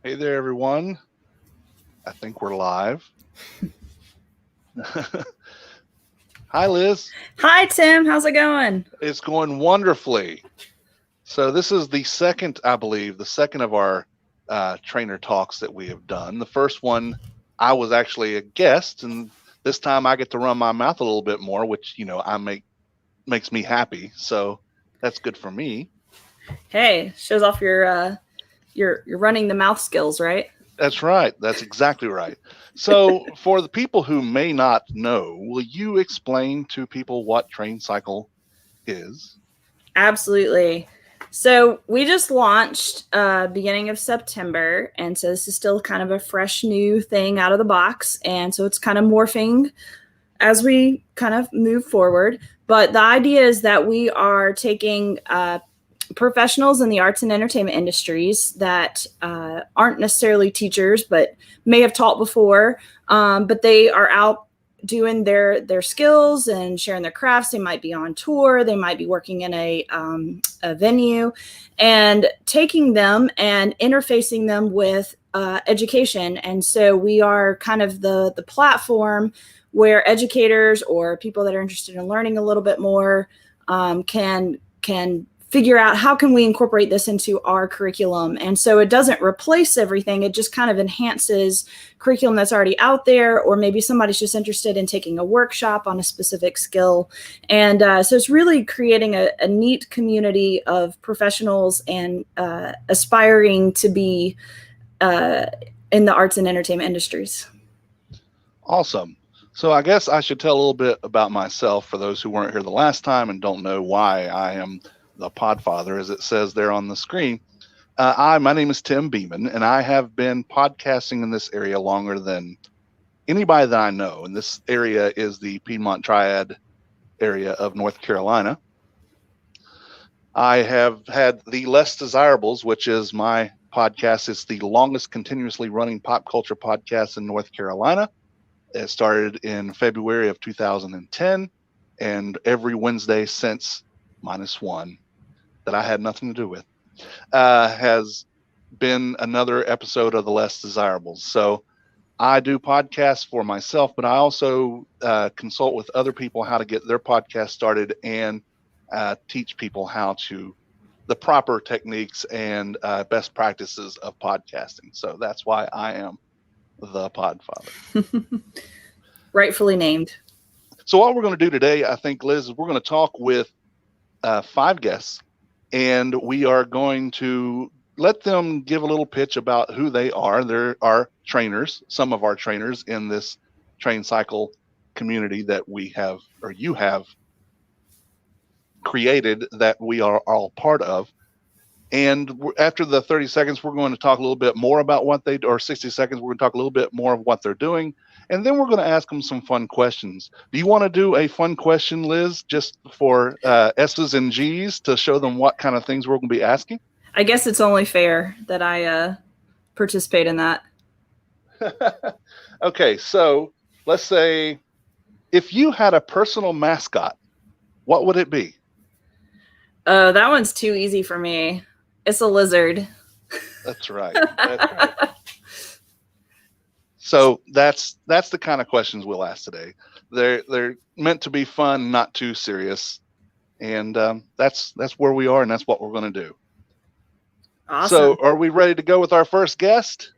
Hey there, everyone. I think we're live. Hi, Liz. Hi, Tim. How's it going? It's going wonderfully. So this is the second, I believe, the second of our trainer talks that we have done. The first one, I was actually a guest, and this time I get to run my mouth a little bit more, which makes me happy. So that's good for me. Hey, shows off your running the mouth skills, right? That's right. That's exactly right. So, for the people who may not know, will you explain to people what TRAINcycle is? Absolutely. So we just launched beginning of September, and so this is still kind of a fresh new thing out of the box, and so it's kind of morphing as we kind of move forward. But the idea is that we are taking professionals in the arts and entertainment industries that aren't necessarily teachers, but may have taught before, but they are out doing their skills and sharing their crafts. They might be on tour. They might be working in a venue, and taking them and interfacing them with education. And so we are kind of the platform where educators or people that are interested in learning a little bit more can figure out how can we incorporate this into our curriculum. And so it doesn't replace everything. It just kind of enhances curriculum that's already out there, or maybe somebody's just interested in taking a workshop on a specific skill. And so it's really creating a neat community of professionals and aspiring to be in the arts and entertainment industries. Awesome. So, I guess I should tell a little bit about myself for those who weren't here the last time and don't know why I am the Podfather, as it says there on the screen. My name is Tim Beeman, and I have been podcasting in this area longer than anybody that I know. And this area is the Piedmont Triad area of North Carolina. I have had the Less Desirables, which is my podcast. It's the longest continuously running pop culture podcast in North Carolina. It started in February of 2010, and every Wednesday since -1 that I had nothing to do with has been another episode of the Less Desirables. So I do podcasts for myself, but I also consult with other people how to get their podcast started and teach people the proper techniques and best practices of podcasting. So that's why I am the Podfather. Rightfully named. So what we're going to do today, I think, Liz, is we're going to talk with 5 guests, and we are going to let them give a little pitch about who they are. There are trainers, some of our trainers in this TRAINcycle community that we have, or you have created, that we are all part of. And after the 30 seconds, we're going to talk a little bit more about or 60 seconds, we're going to talk a little bit more of what they're doing. And then we're going to ask them some fun questions. Do you want to do a fun question, Liz, just for S's and G's to show them what kind of things we're going to be asking? I guess it's only fair that I participate in that. Okay, so let's say if you had a personal mascot, what would it be? Oh, that one's too easy for me. It's a lizard. That's right. That's right. So that's the kind of questions we'll ask today. They're meant to be fun, not too serious, and that's where we are, and that's what we're going to do. Awesome. So, are we ready to go with our first guest?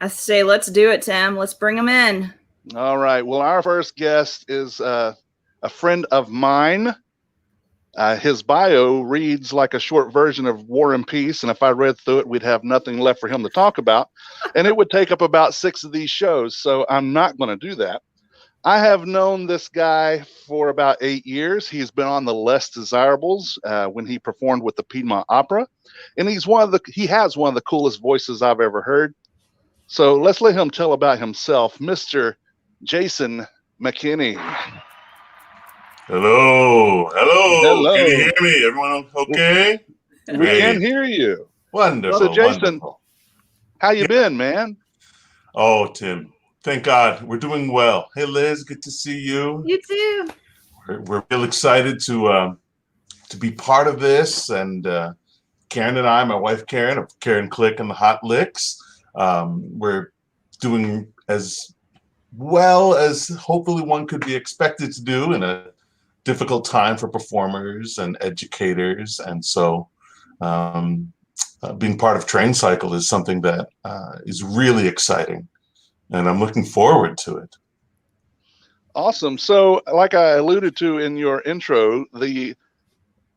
I say let's do it, Tim. Let's bring them in. All right. Well, our first guest is a friend of mine. His bio reads like a short version of War and Peace, and if I read through it, we'd have nothing left for him to talk about, and it would take up about 6 of these shows, so I'm not going to do that. I have known this guy for about 8 years. He's been on the Less Desirables when he performed with the Piedmont Opera, and he has one of the coolest voices I've ever heard. So let's let him tell about himself, Mr. Jason Mckinney. Hello. Can you hear me? Everyone okay? We can hear you. Wonderful. So, Jason, wonderful. How you been, man? Oh, Tim, thank God we're doing well. Hey, Liz, good to see you. You too. We're real excited to be part of this, and Karen and I, my wife Karen of Karen Click and the Hot Licks, We're doing as well as hopefully one could be expected to do in a difficult time for performers and educators. And so being part of TRAINcycle is something that is really exciting, and I'm looking forward to it. Awesome. So like I alluded to in your intro,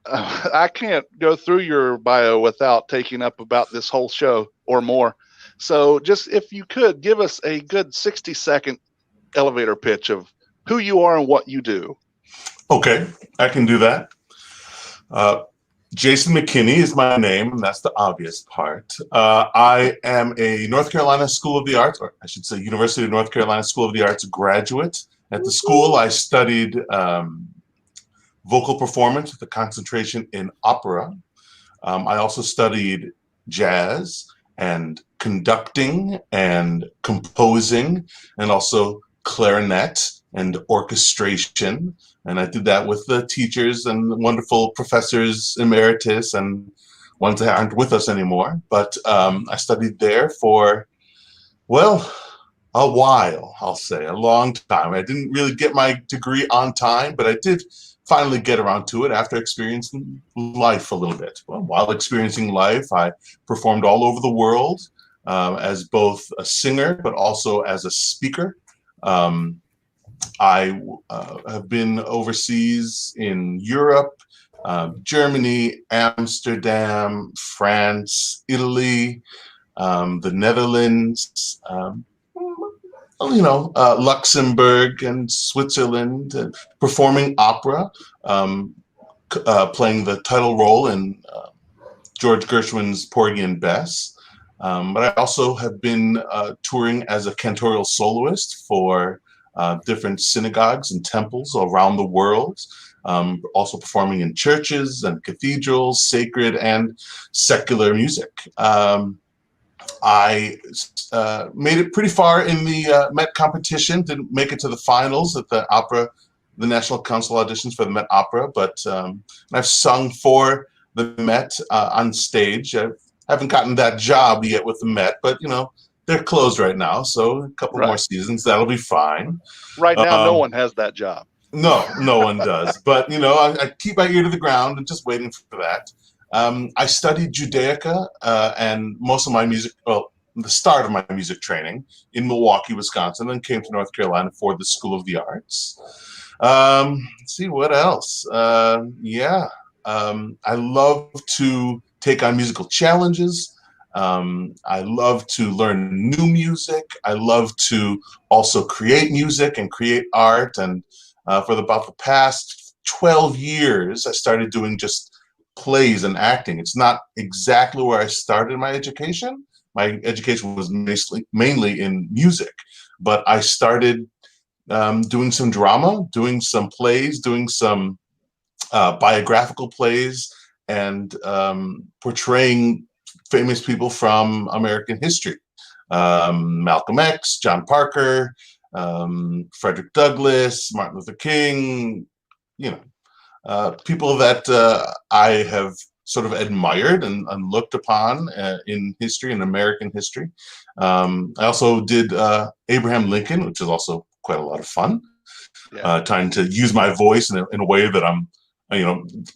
I can't go through your bio without taking up about this whole show or more. So just if you could give us a good 60-second elevator pitch of who you are and what you do. Okay, I can do that. Jason Mckinney is my name, and that's the obvious part. I am a North Carolina School of the Arts, or I should say University of North Carolina School of the Arts graduate. At the school, I studied vocal performance with a concentration in opera. I also studied jazz and conducting and composing, and also clarinet and orchestration. And I did that with the teachers and the wonderful professors emeritus and ones that aren't with us anymore. But I studied there for, well, a while, I'll say, a long time. I didn't really get my degree on time, but I did finally get around to it after experiencing life a little bit. Well, while experiencing life, I performed all over the world as both a singer, but also as a speaker. I have been overseas in Europe, Germany, Amsterdam, France, Italy, the Netherlands, Luxembourg and Switzerland, performing opera, playing the title role in George Gershwin's Porgy and Bess. But I also have been touring as a cantorial soloist for different synagogues and temples around the world, also performing in churches and cathedrals, sacred and secular music. I made it pretty far in the Met competition, didn't make it to the finals at the National Council auditions for the Met Opera, but I've sung for the Met on stage. I haven't gotten that job yet with the Met, but they're closed right now, so a couple more seasons, that'll be fine. Right now, no one has that job. No one does. But, I keep my ear to the ground and just waiting for that. I studied Judaica and most of my music, the start of my music training in Milwaukee, Wisconsin, then came to North Carolina for the School of the Arts. Let's see, what else? I love to take on musical challenges. I love to learn new music. I love to also create music and create art. And for about the past 12 years, I started doing just plays and acting. It's not exactly where I started my education. My education was mainly in music, but I started doing some drama, doing some plays, doing some biographical plays, and portraying famous people from American history. Malcolm X, John Parker, Frederick Douglass, Martin Luther King, people that I have sort of admired and looked upon in history, in American history. I also did Abraham Lincoln, which is also quite a lot of fun. Trying to use my voice in a way that I'm,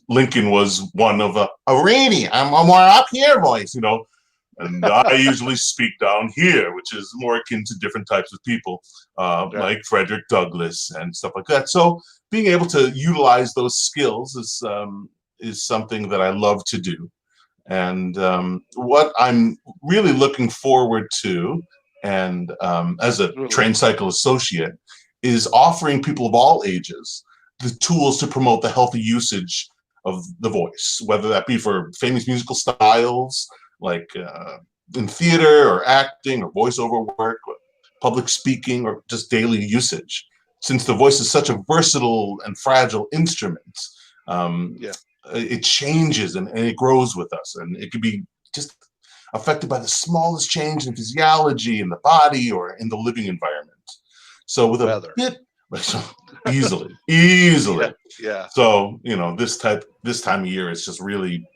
Lincoln was one of a rainy, I'm a more up here voice, and I usually speak down here, which is more akin to different types of people, like Frederick Douglass and stuff like that. So being able to utilize those skills is something that I love to do. And what I'm really looking forward to, and as a TRAINcycle associate, is offering people of all ages the tools to promote the healthy usage of the voice, whether that be for famous musical styles, like in theater or acting or voiceover work, or public speaking, or just daily usage. Since the voice is such a versatile and fragile instrument, it changes and it grows with us, and it could be just affected by the smallest change in physiology in the body or in the living environment. So with a bit, easily. Yeah. So this time of year is just really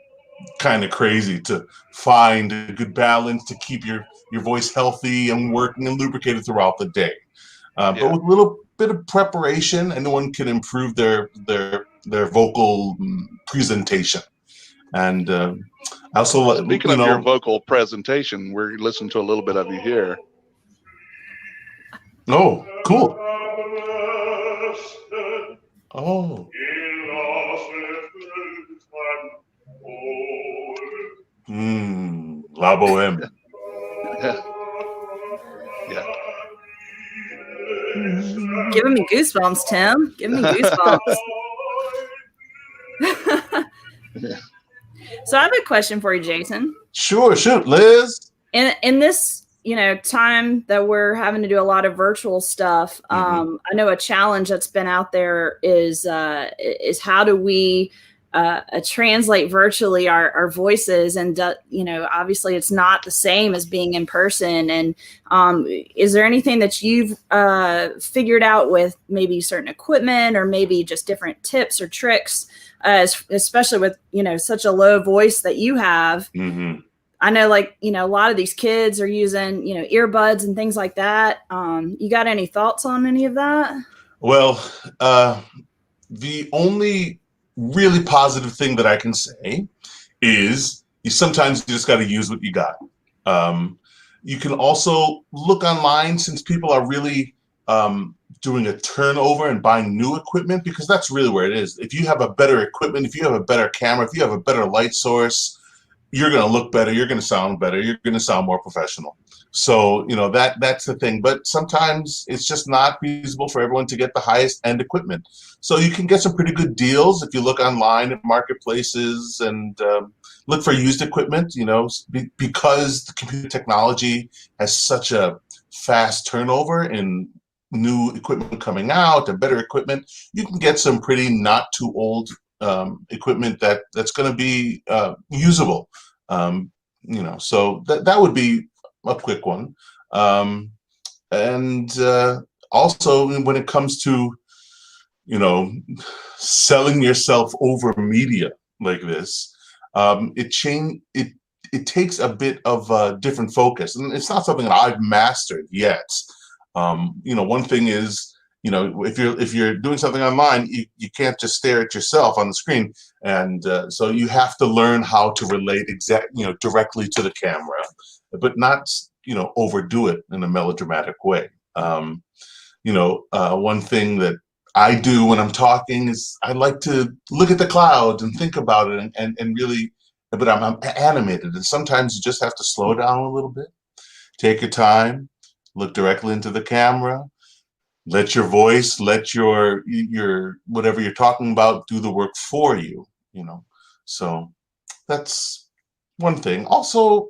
kind of crazy to find a good balance to keep your voice healthy and working and lubricated throughout the day. But with a little bit of preparation, anyone can improve their vocal presentation. And I also, speaking of your vocal presentation, we're listening to a little bit of you here. Oh, cool. Oh. La Boheme. Yeah. Giving me goosebumps, Tim. Giving me goosebumps. So I have a question for you, Jason. Sure, shoot, Liz. In this, time that we're having to do a lot of virtual stuff, I know a challenge that's been out there is how do we translate virtually our voices, and obviously it's not the same as being in person. And is there anything that you've figured out with maybe certain equipment or maybe just different tips or tricks, especially with such a low voice that you have? I know, a lot of these kids are using earbuds and things like that. You got any thoughts on any of that? Well, the only really positive thing that I can say is sometimes you just got to use what you got. You can also look online, since people are really doing a turnover and buying new equipment, because that's really where it is. If you have a better equipment, if you have a better camera, if you have a better light source, you're going to look better, you're going to sound better, you're going to sound more professional. So, that's the thing. But sometimes it's just not feasible for everyone to get the highest end equipment. So you can get some pretty good deals if you look online at marketplaces and look for used equipment, because the computer technology has such a fast turnover in new equipment coming out and better equipment. You can get some pretty not too old equipment that's going to be usable. So that would be a quick one. And also, when it comes to selling yourself over media like this, it takes a bit of a different focus, and it's not something that I've mastered yet. One thing is, if you're doing something online, you can't just stare at yourself on the screen, and so you have to learn how to relate directly to the camera, but not overdo it in a melodramatic way. One thing that I do when I'm talking is I like to look at the clouds and think about it and really, but I'm animated, and sometimes you just have to slow down a little bit, take your time, look directly into the camera. Let your voice, let your whatever you're talking about do the work for you, So that's one thing. Also,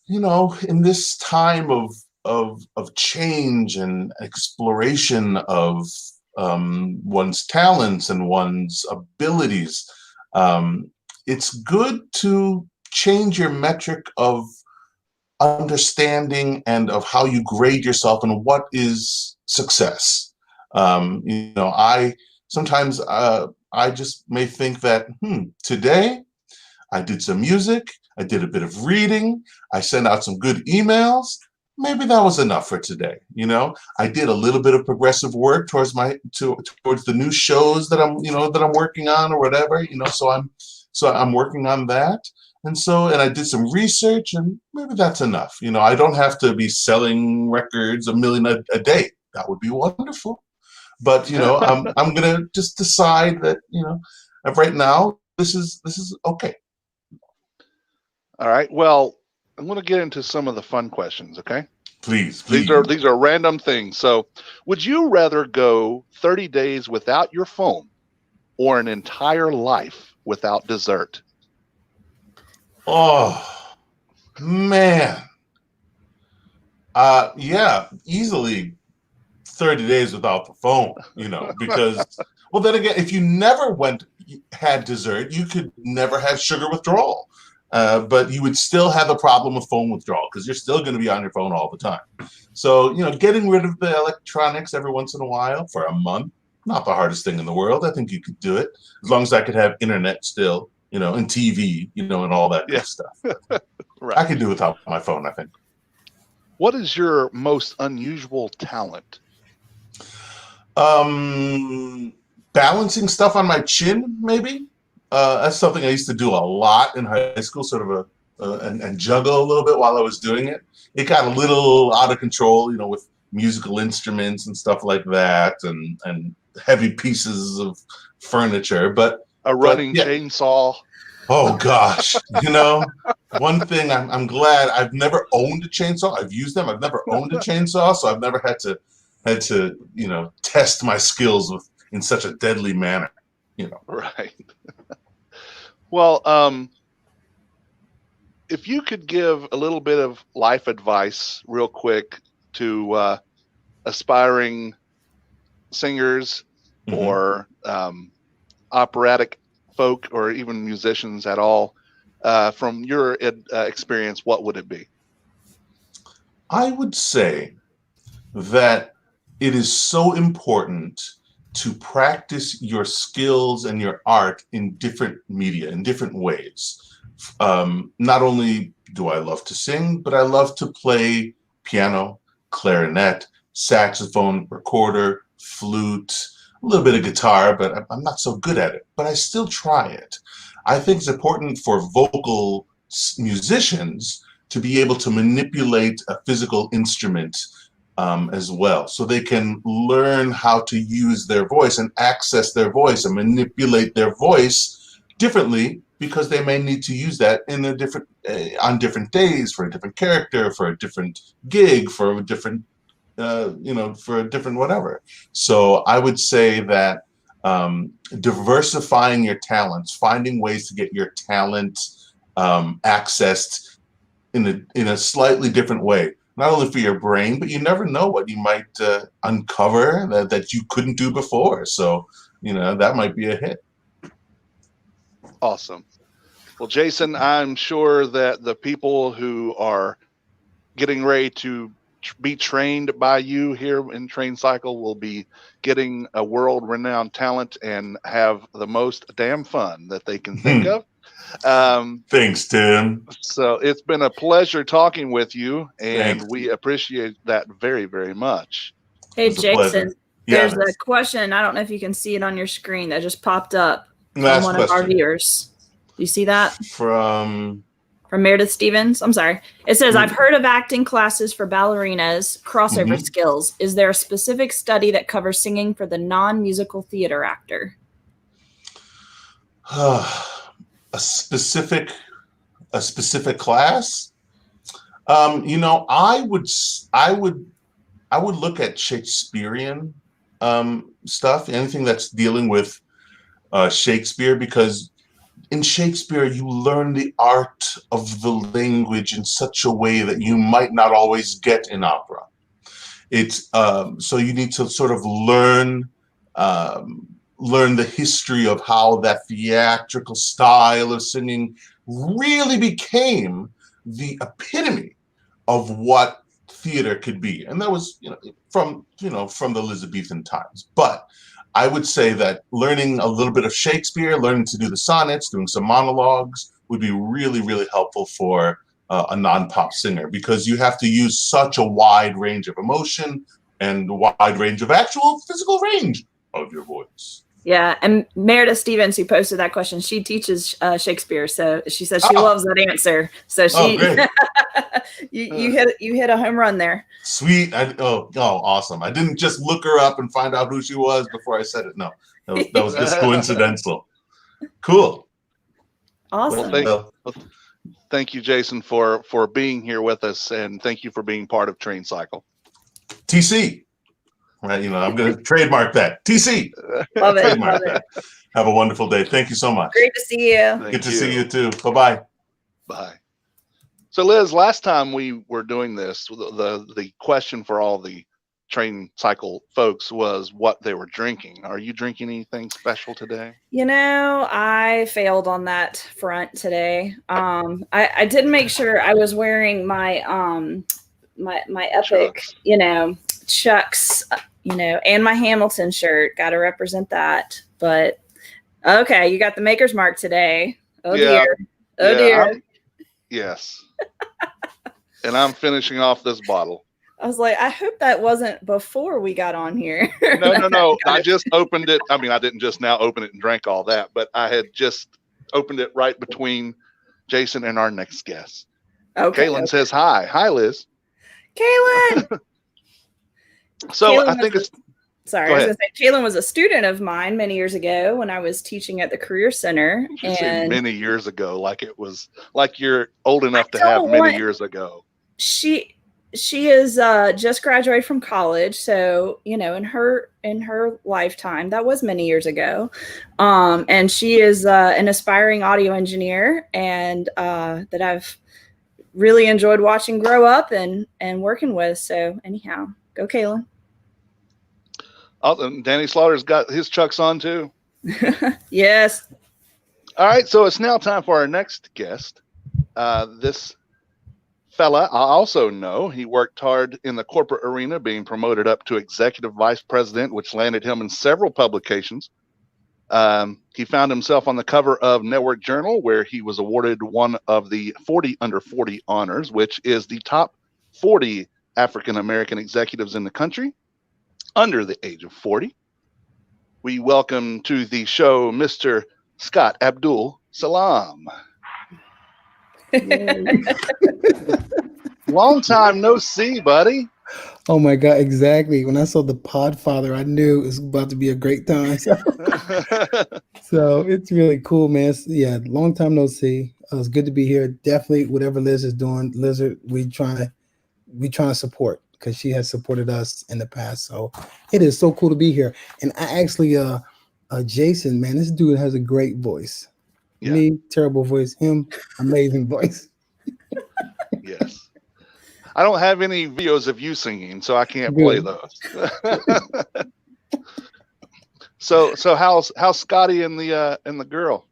in this time of change and exploration of one's talents and one's abilities, it's good to change your metric of understanding and of how you grade yourself and what is success. I sometimes I just may think that today I did some music, I did a bit of reading, I sent out some good emails. Maybe that was enough for today. I did a little bit of progressive work towards the new shows that I'm working on or whatever. So I'm working on that. And I did some research, and maybe that's enough. I don't have to be selling records 1 million a day. That would be wonderful. But, I'm going to just decide that, right now, this is okay. All right. Well, I'm going to get into some of the fun questions, okay? Please. These are random things. So, would you rather go 30 days without your phone or an entire life without dessert? Oh, man. Yeah, easily 30 days without the phone, because, well, then again, if you never had dessert, you could never have sugar withdrawal. But you would still have a problem with phone withdrawal because you're still going to be on your phone all the time. So, getting rid of the electronics every once in a while for a month, not the hardest thing in the world. I think you could do it as long as I could have internet still. and TV, and all that Yeah. good stuff. Right. I could do without my phone, I think. What is your most unusual talent? Balancing stuff on my chin, maybe. That's something I used to do a lot in high school, sort of and juggle a little bit while I was doing it. It got a little out of control, with musical instruments and stuff like that, and heavy pieces of furniture. But A running yeah. chainsaw. Oh gosh, one thing I'm glad I've never owned a chainsaw. I've used them. I've never owned a chainsaw, so I've never had to test my skills in such a deadly manner. Right. Well, if you could give a little bit of life advice real quick to aspiring singers or operatic folk or even musicians at all, from your experience, what would it be? I would say that it is so important to practice your skills and your art in different media, in different ways. Not only do I love to sing, but I love to play piano, clarinet, saxophone, recorder, flute, a little bit of guitar, but I'm not so good at it, but I still try it. I think it's important for vocal musicians to be able to manipulate a physical instrument as well, so they can learn how to use their voice and access their voice and manipulate their voice differently, because they may need to use that in a different on different days for a different character, for a different gig, for a different for a different whatever. So I would say that diversifying your talents, finding ways to get your talent accessed in a slightly different way, not only for your brain, but you never know what you might uncover that you couldn't do before. So, that might be a hit. Awesome. Well, Jason, I'm sure that the people who are getting ready to be trained by you here in TRAINcycle will be getting a world-renowned talent and have the most damn fun that they can think of. Thanks, Tim. So it's been a pleasure talking with you, and we appreciate that very, very much. Hey, Jason, there's a question. I don't know if you can see it on your screen that just popped up from one of our viewers. Do you see that? From Meredith Stevens. I'm sorry. It says, I've heard of acting classes for ballerinas, crossover skills. Is there a specific study that covers singing for the non-musical theater actor? A specific class? I would look at Shakespearean stuff, anything that's dealing with Shakespeare, because in Shakespeare, you learn the art of the language in such a way that you might not always get in opera. It's so you need to sort of learn the history of how that theatrical style of singing really became the epitome of what theater could be, and that was from the Elizabethan times. But I would say that learning a little bit of Shakespeare, learning to do the sonnets, doing some monologues would be really, really helpful for a non-pop singer, because you have to use such a wide range of emotion and wide range of actual physical range of your voice. Yeah, and Meredith Stevens, who posted that question, she teaches Shakespeare, so she says she loves that answer. So she, you hit a home run there. Sweet. Awesome. I didn't just look her up and find out who she was before I said it. No, that was just coincidental. Cool. Awesome. Well, thank you, Jason, for being here with us, and thank you for being part of TRAINcycle. TC. Right, I'm going to trademark that. TC. Love it. Love it. Have a wonderful day. Thank you so much. Great to see you. Good to see you too. Bye-bye. Bye. So, Liz, last time we were doing this, the question for all the TRAINcycle folks was what they were drinking. Are you drinking anything special today? I failed on that front today. I did make sure I was wearing my my Epic, Chucks, and my Hamilton shirt. Got to represent that. But okay, you got the Maker's Mark today. Oh Yeah, dear. Oh yeah, dear. yes. And I'm finishing off this bottle. I was like, I hope that wasn't before we got on here. No, no, That no. got I it. just opened it. I mean, I didn't just now open it and drank all that, but I had just opened it right between Jason and our next guest. Okay. Kaylin says hi. Hi, Liz. Kaylin. So Kaylin I think it's. Sorry, Go I was ahead. going to say, Kaylin was a student of mine many years ago when I was teaching at the Career Center. You say And many years ago, like it was like you're old enough to don't have many want- years ago. she is just graduated from college, so in her lifetime, that was many years ago, and she is an aspiring audio engineer, and that I've really enjoyed watching grow up and working with. So anyhow, go Kaylin. Oh, and Danny Slaughter's got his chucks on too. Yes. All right, so it's now time for our next guest. This fella, I also know he worked hard in the corporate arena, being promoted up to executive vice president, which landed him in several publications. He found himself on the cover of Network Journal, where he was awarded one of the 40 under 40 honors, which is the top 40 African American executives in the country under the age of 40. We welcome to the show Mr. Scott Abdul Salam. Long time no see, buddy. Oh my God, exactly. When I saw the Podfather, I knew it was about to be a great time. So it's really cool, man. Yeah, long time no see. It's good to be here. Definitely, whatever Liz is doing, Lizard, we trying to support, because she has supported us in the past. So it is so cool to be here. And I actually, Jason, man, this dude has a great voice. Yeah. Me, terrible voice. Him, amazing voice. Yes. I don't have any videos of you singing, so I can't play those. So how's Scotty and the girl?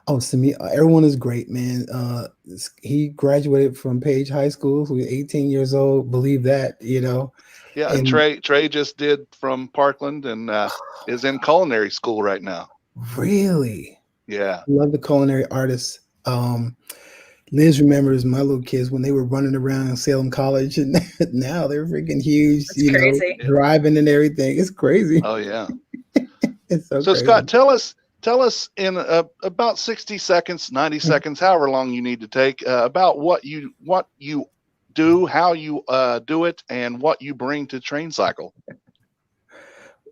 Oh, to me, everyone is great, man. He graduated from Page High School. So he's 18 years old. Believe that, Yeah, and Trey just did from Parkland and is in culinary school right now. Really? Yeah. Love the culinary artists. Liz remembers my little kids when they were running around Salem College, and now they're freaking huge, It's crazy. driving and everything. It's crazy. Oh yeah. It's so crazy. Scott, tell us in about 60 seconds, 90 seconds, however long you need to take, about what you do, how you do it, and what you bring to TRAINcycle.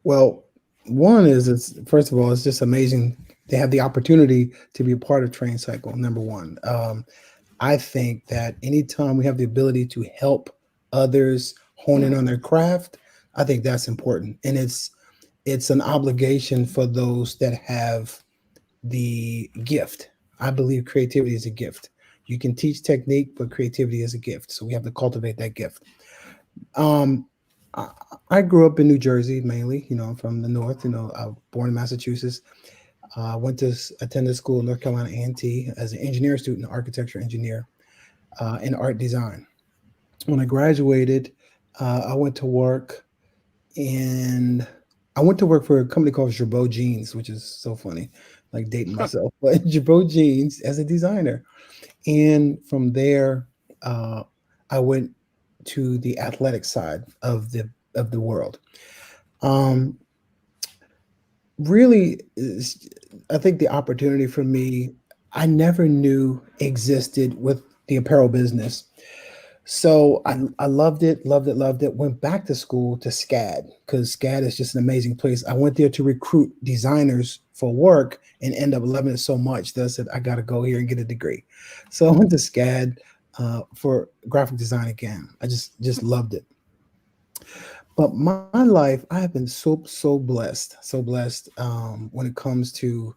Well, one is, first of all, it's just amazing to have the opportunity to be a part of TRAINcycle. Number one, I think that anytime we have the ability to help others hone in on their craft, I think that's important. And it's an obligation for those that have the gift. I believe creativity is a gift. You can teach technique, but creativity is a gift. So we have to cultivate that gift. I grew up in New Jersey, mainly, I'm from the North, I was born in Massachusetts. Attended school in North Carolina A&T as an engineering student, architecture engineer, in art design. When I graduated, I went to work for a company called Girbeau Jeans, which is so funny, like dating myself, but Girbeau Jeans as a designer. And from there, I went to the athletic side of the world. Really, I think the opportunity for me, I never knew existed with the apparel business. So I loved it. Went back to school to SCAD, because SCAD is just an amazing place. I went there to recruit designers for work and end up loving it so much that I said, I got to go here and get a degree. So I went to SCAD for graphic design again. I just loved it. But my life, I have been so blessed when it comes to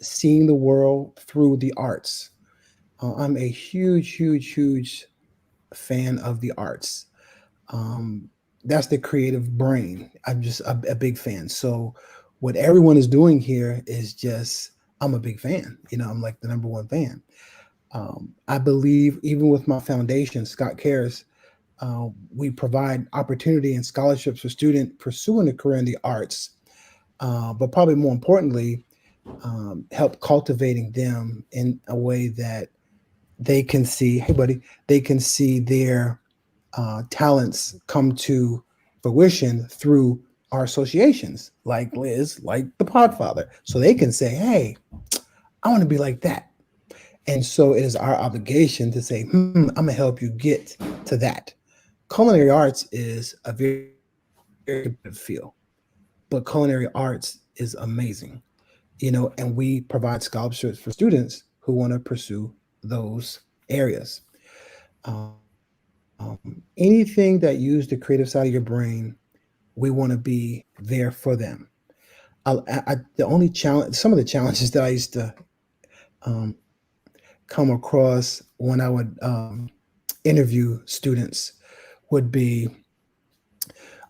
seeing the world through the arts. I'm a huge fan of the arts. That's the creative brain. I'm just a big fan. So what everyone is doing here is just, I'm a big fan. I'm like the number one fan. I believe even with my foundation, Scott Cares, we provide opportunity and scholarships for students pursuing a career in the arts. But probably more importantly, help cultivating them in a way that they can see, hey, buddy, they can see their talents come to fruition through our associations, like Liz, like the Podfather. So they can say, hey, I want to be like that. And so it is our obligation to say, I'm going to help you get to that. Culinary arts is a very, very competitive field, but culinary arts is amazing, and we provide scholarships for students who want to pursue those areas. Anything that use the creative side of your brain, we want to be there for them. The only challenge, some of the challenges that I used to um, come across when I would interview students would be,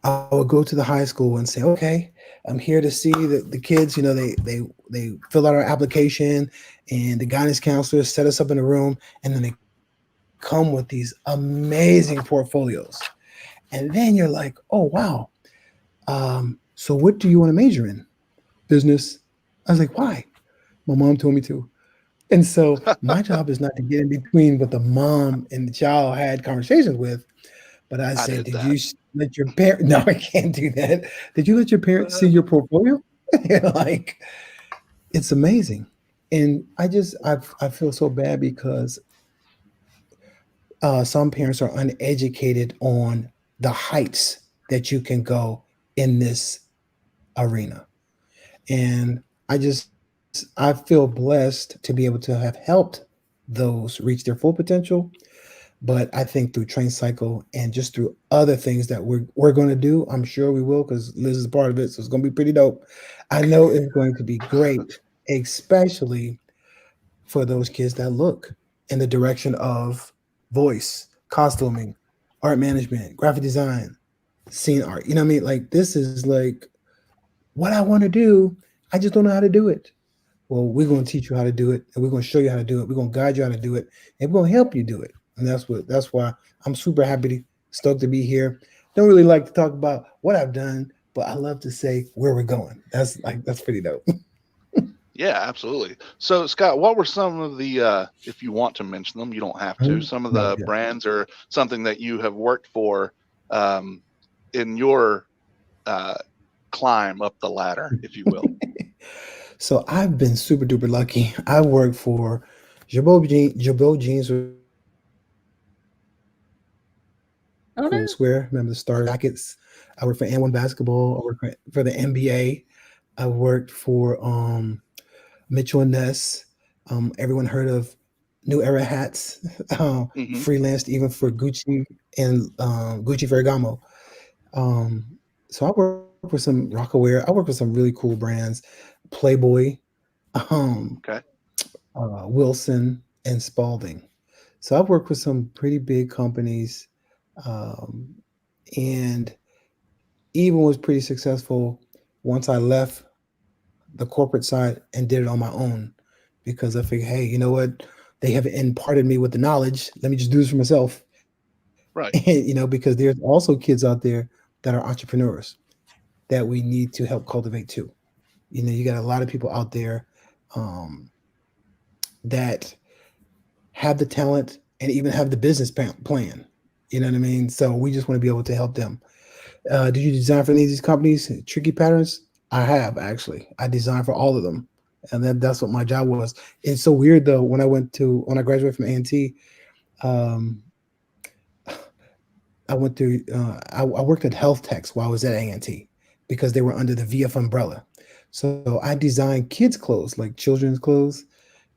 I would go to the high school and say, okay, I'm here to see the kids, they fill out our application, and the guidance counselors set us up in a room, and then they come with these amazing portfolios. And then you're like, oh, wow. So what do you want to major in? Business. I was like, why? My mom told me to. And so my job is not to get in between what the mom and the child had conversations with, but I said, did you let your parent? No, I can't do that. Did you let your parents see your portfolio? Like, it's amazing. And I feel so bad because some parents are uneducated on the heights that you can go in this arena. And I feel blessed to be able to have helped those reach their full potential. But I think through TRAINcycle and just through other things that we're going to do, I'm sure we will, because Liz is part of it, so it's going to be pretty dope. I know it's going to be great, especially for those kids that look in the direction of voice, costuming, art management, graphic design, scene art. You know what I mean? Like, this is like what I want to do. I just don't know how to do it. Well, we're going to teach you how to do it, and we're going to show you how to do it. We're going to guide you how to do it, and we're going to help you do it. And that's why I'm super happy, stoked to be here. Don't really like to talk about what I've done, but I love to say where we're going. That's pretty dope. Yeah, absolutely. So, Scott, what were some of the, if you want to mention them, you don't have to, some of the brands or something that you have worked for in your climb up the ladder, if you will? So I've been super duper lucky. I worked for Jabot Jeans. Oh, no. Square, remember the Star Jackets? I worked for N1 Basketball. I worked for the NBA. I worked for Mitchell and Ness. Everyone heard of New Era hats. Freelanced even for Gucci and Gucci Ferragamo. So I worked with some Rockaware. I worked with some really cool brands, Playboy, Wilson, and Spalding. So I've worked with some pretty big companies, and even was pretty successful once I left the corporate side and did it on my own, because I figured, hey, you know what? They have imparted me with the knowledge. Let me just do this for myself. Right. And, because there's also kids out there that are entrepreneurs that we need to help cultivate too. You got a lot of people out there that have the talent and even have the business plan. You know what I mean? So we just want to be able to help them. Did you design for any of these companies? Tricky Patterns? I have, actually. I designed for all of them. And that's what my job was. It's so weird though, when I graduated from A&T, I went through, I worked at health techs while I was at A&T because they were under the VF umbrella. So I designed kids' clothes, like children's clothes.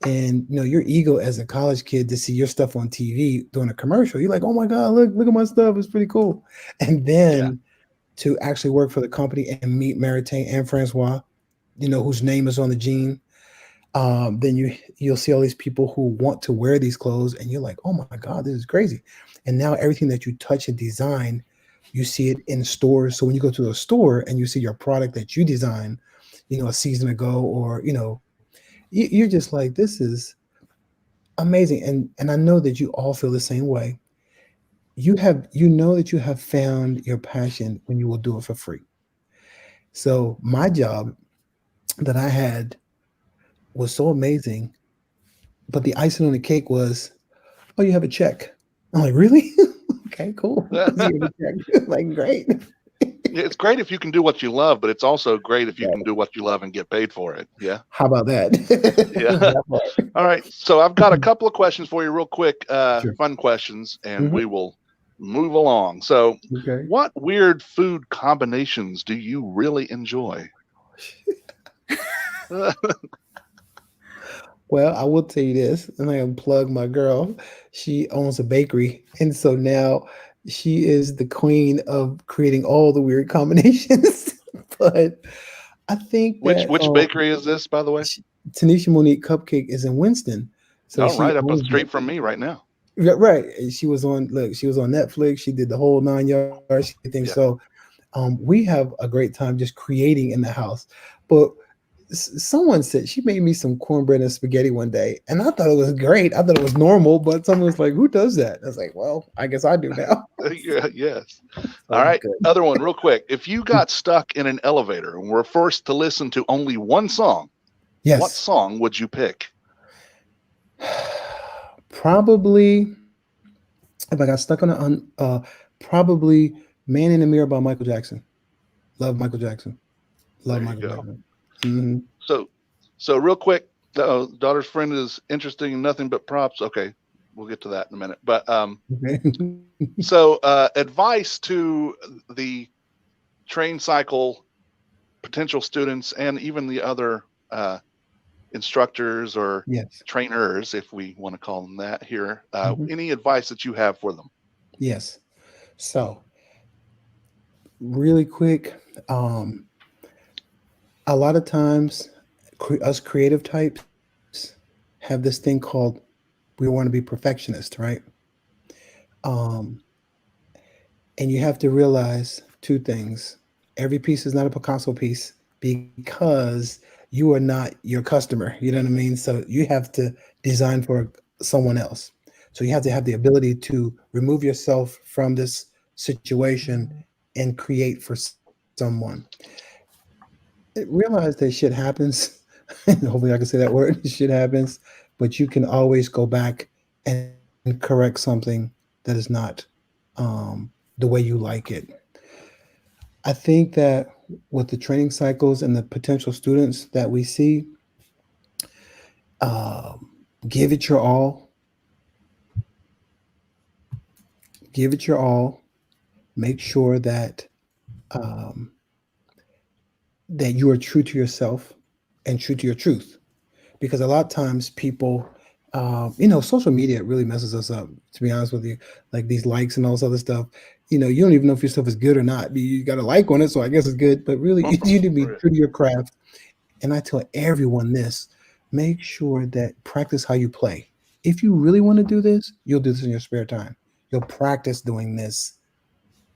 And your ego as a college kid to see your stuff on TV doing a commercial, you're like, oh my God, look at my stuff. It's pretty cool. And then to actually work for the company and meet Maritain and Francois, whose name is on the jean, then you'll see all these people who want to wear these clothes, and you're like, oh my God, this is crazy. And now everything that you touch and design, you see it in stores. So when you go to a store and you see your product that you designed, a season ago, or you're just like, this is amazing. And I know that you all feel the same way. That you have found your passion when you will do it for free. So my job that I had was so amazing. But the icing on the cake was, oh, you have a check. I'm like, really? Okay, cool. You have a check. Like, great. It's great if you can do what you love, but it's also great if you can do what you love and get paid for it. Yeah. How about that? Yeah. All right. So I've got a couple of questions for you real quick, Sure. fun questions, and we will move along. So Okay. what weird food combinations do you really enjoy? Well, I will tell you this, and I can plug my girl. She owns a bakery, and so now she is the queen of creating all the weird combinations. But I think Which that bakery is this, by the way? Tanisha Monique Cupcake is in Winston. So All she right, up the owns street it. from me right now. Yeah, right. And she was on Netflix. She did the whole 9 yards thing. Yeah. So we have a great time just creating in the house. But someone said she made me some cornbread and spaghetti one day, and I thought it was great. I thought it was normal, but someone was like, "Who does that?" I was like, "Well, I guess I do now." Yeah, yes. So All right. good. Other one, real quick. If you got stuck in an elevator and were forced to listen to only one song, Yes. what song would you pick? Probably, if I got stuck on probably "Man in the Mirror" by Michael Jackson. Love Michael Jackson. Love There you Michael go. Jackson. Mm-hmm. So real quick, daughter's friend is interesting in nothing but props. Okay, we'll get to that in a minute. But Okay. so advice to the TRAINcycle potential students and even the other instructors or Yes. trainers, if we want to call them that here. Mhm. Any advice that you have for them? Yes. So, really quick, a lot of times us creative types have this thing called we want to be perfectionists, right? Um, and you have to realize two things. Every piece is not a Picasso piece because you are not your customer. You know what I mean? So you have to design for someone else. So you have to have the ability to remove yourself from this situation and create for someone. Realize that shit happens. And hopefully I can say that word. Shit happens, but you can always go back and correct something that is not the way you like it. I think that with the training cycles and the potential students that we see, give it your all. Give it your all. Make sure that that you are true to yourself and true to your truth. Because a lot of times people, social media really messes us up, to be honest with you. Like these likes and all this other stuff, you don't even know if your stuff is good or not. You got a like on it, so I guess it's good. But really, you need to be true to your craft. And I tell everyone this, make sure that practice how you play. If you really want to do this, you'll do this in your spare time. You'll practice doing this.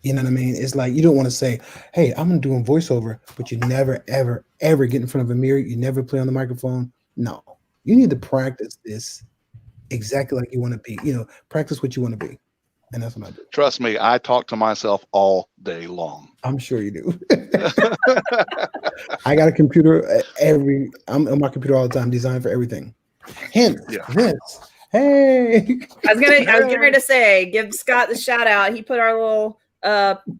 You know what I mean? It's like you don't want to say, hey, I'm doing voiceover, but you never, ever, ever get in front of a mirror. You never play on the microphone. No, you need to practice this exactly like you want to be. Practice what you want to be. And that's what I do. Trust me, I talk to myself all day long. I'm sure you do. I got a computer I'm on my computer all the time, designed for everything. Hence this. Hey. I was getting ready to say, give Scott the shout out. He put our little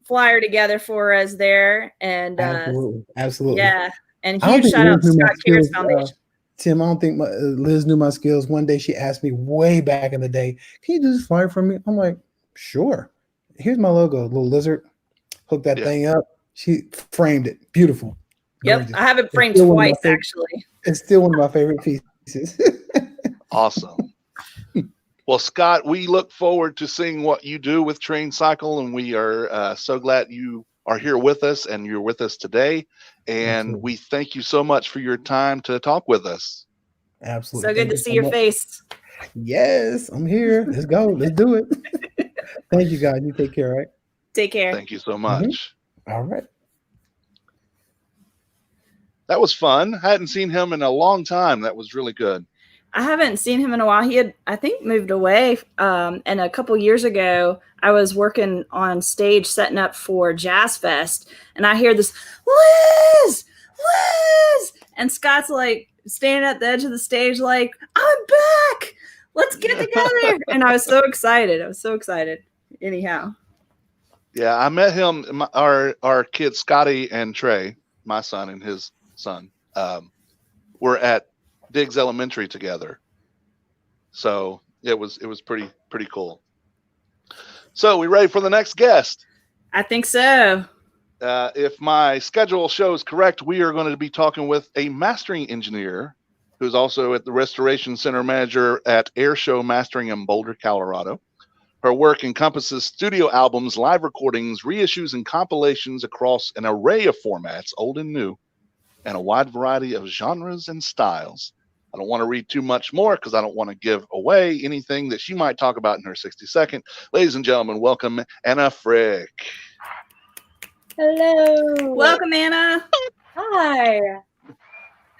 flyer together for us there. And absolutely. Yeah. And huge shout out to Scott Kear's Foundation. Tim, I don't think Liz knew my skills. One day she asked me way back in the day, can you do this flyer for me? I'm like, sure. Here's my logo, little lizard. Hook that thing up. She framed it. Beautiful. Yep. Gorgeous. I have it framed twice, actually. It's still one of my favorite pieces. Awesome. Well, Scott, we look forward to seeing what you do with TRAINcycle, and we are so glad you are here with us and you're with us today. And Absolutely. we thank you so much for your time to talk with us. Absolutely. So good to see your face. Yes, I'm here. Let's go. Let's do it. Thank you, guys. You take care, right? Take care. Thank you so much. Mm-hmm. All right. That was fun. I hadn't seen him in a long time. That was really good. I haven't seen him in a while. He had, I think, moved away. And a couple years ago, I was working on stage setting up for Jazz Fest. And I hear this, Liz! And Scott's like standing at the edge of the stage like, I'm back. Let's get together. And I was so excited. Anyhow. Yeah, I met him. Our kids, Scotty and Trey, my son and his son, were at Diggs Elementary together. So it was pretty cool. So we ready for the next guest? I think so. If my schedule shows correct, we are going to be talking with a mastering engineer who's also at the Restoration Center manager at Air Show Mastering in Boulder, Colorado. Her work encompasses studio albums, live recordings, reissues, and compilations across an array of formats, old and new, and a wide variety of genres and styles. I don't want to read too much more because I don't want to give away anything that she might talk about in her 60-second. Ladies and gentlemen, welcome Anna Frick. Hello. Welcome, Anna. Hi.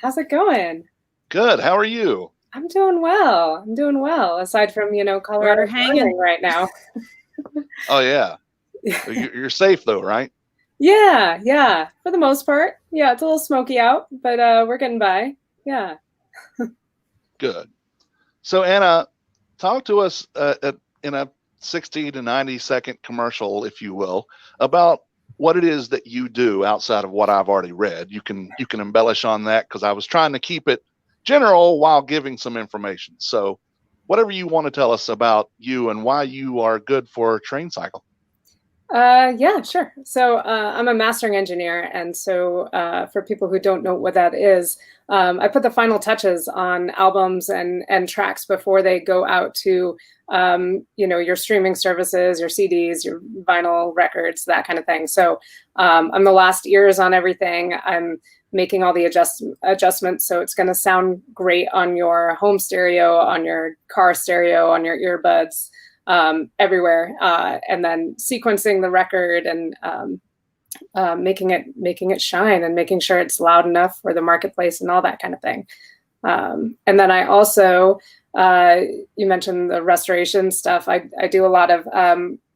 How's it going? Good. How are you? I'm doing well. Aside from, Colorado hanging right now. Oh, yeah. You're safe, though, right? Yeah. For the most part. Yeah, it's a little smoky out, but we're getting by. Yeah. Good. So, Anna, talk to us in a 60 to 90-second commercial, if you will, about what it is that you do outside of what I've already read. You can embellish on that because I was trying to keep it general while giving some information. So whatever you want to tell us about you and why you are good for TRAINcycle. Yeah, sure. So I'm a mastering engineer. And so for people who don't know what that is, I put the final touches on albums and tracks before they go out to, your streaming services, your CDs, your vinyl records, that kind of thing. So I'm the last ears on everything. I'm making all the adjustments. So it's going to sound great on your home stereo, on your car stereo, on your earbuds. Everywhere, and then sequencing the record and making it shine and making sure it's loud enough for the marketplace and all that kind of thing. And then I also, you mentioned the restoration stuff. I do a lot of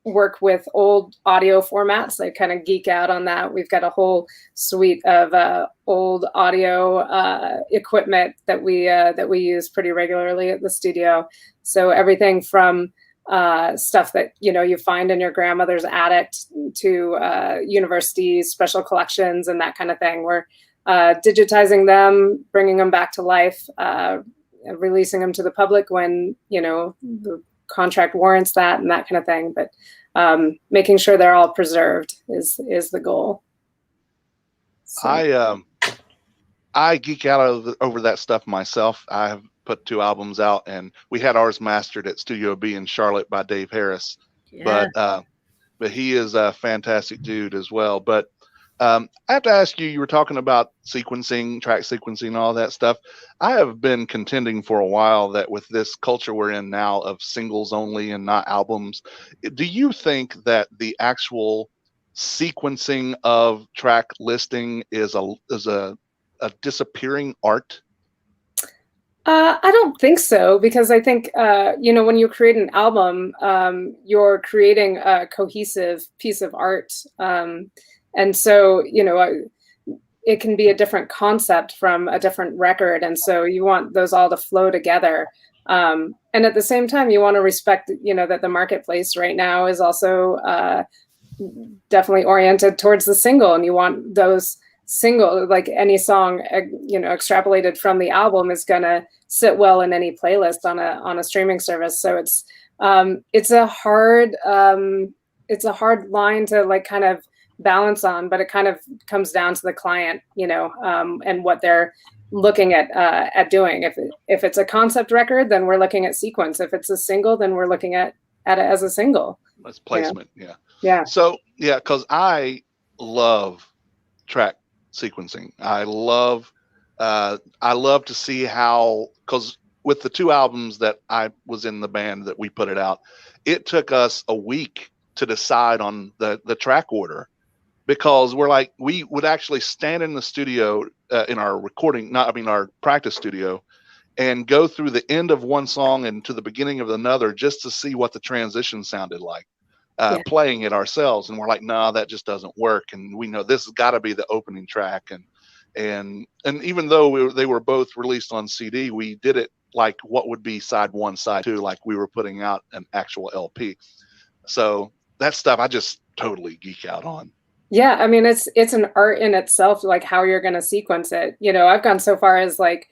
work with old audio formats. I kind of geek out on that. We've got a whole suite of old audio equipment that we use pretty regularly at the studio. So everything from stuff that you find in your grandmother's attic to universities, special collections, and that kind of thing. We're digitizing them, bringing them back to life, releasing them to the public when the contract warrants that and that kind of thing. But making sure they're all preserved is the goal. So. I geek out over that stuff myself. I have put 2 albums out, and we had ours mastered at Studio B in Charlotte by Dave Harris. Yeah. But he is a fantastic dude as well. But I have to ask you, you were talking about sequencing, track sequencing, all that stuff. I have been contending for a while that with this culture we're in now of singles only and not albums, do you think that the actual sequencing of track listing is a disappearing art? I don't think so, because I think, when you create an album, you're creating a cohesive piece of art. And so, it can be a different concept from a different record. And so you want those all to flow together. And at the same time, you want to respect, that the marketplace right now is also definitely oriented towards the single. And you want those single, like any song, extrapolated from the album is going to sit well in any playlist on a streaming service. So it's a hard line to like kind of balance on, but it kind of comes down to the client, and what they're looking at doing. If it's a concept record, then we're looking at sequence. If it's a single, then we're looking at it as a single. That's placement. Yeah. So because I love track sequencing. I love to see how, because with the 2 albums that I was in the band that we put it out, it took us a week to decide on the track order, because we would actually stand in the studio in our our practice studio, and go through the end of one song and to the beginning of another just to see what the transition sounded like. Playing it ourselves, and we're like, no, that just doesn't work, and we know this has got to be the opening track, and And even though they were both released on CD, we did it like what would be side 1, side 2, like we were putting out an actual LP. So that stuff I just totally geek out on. Yeah, I mean, it's an art in itself, like how you're going to sequence it. You know, I've gone so far as like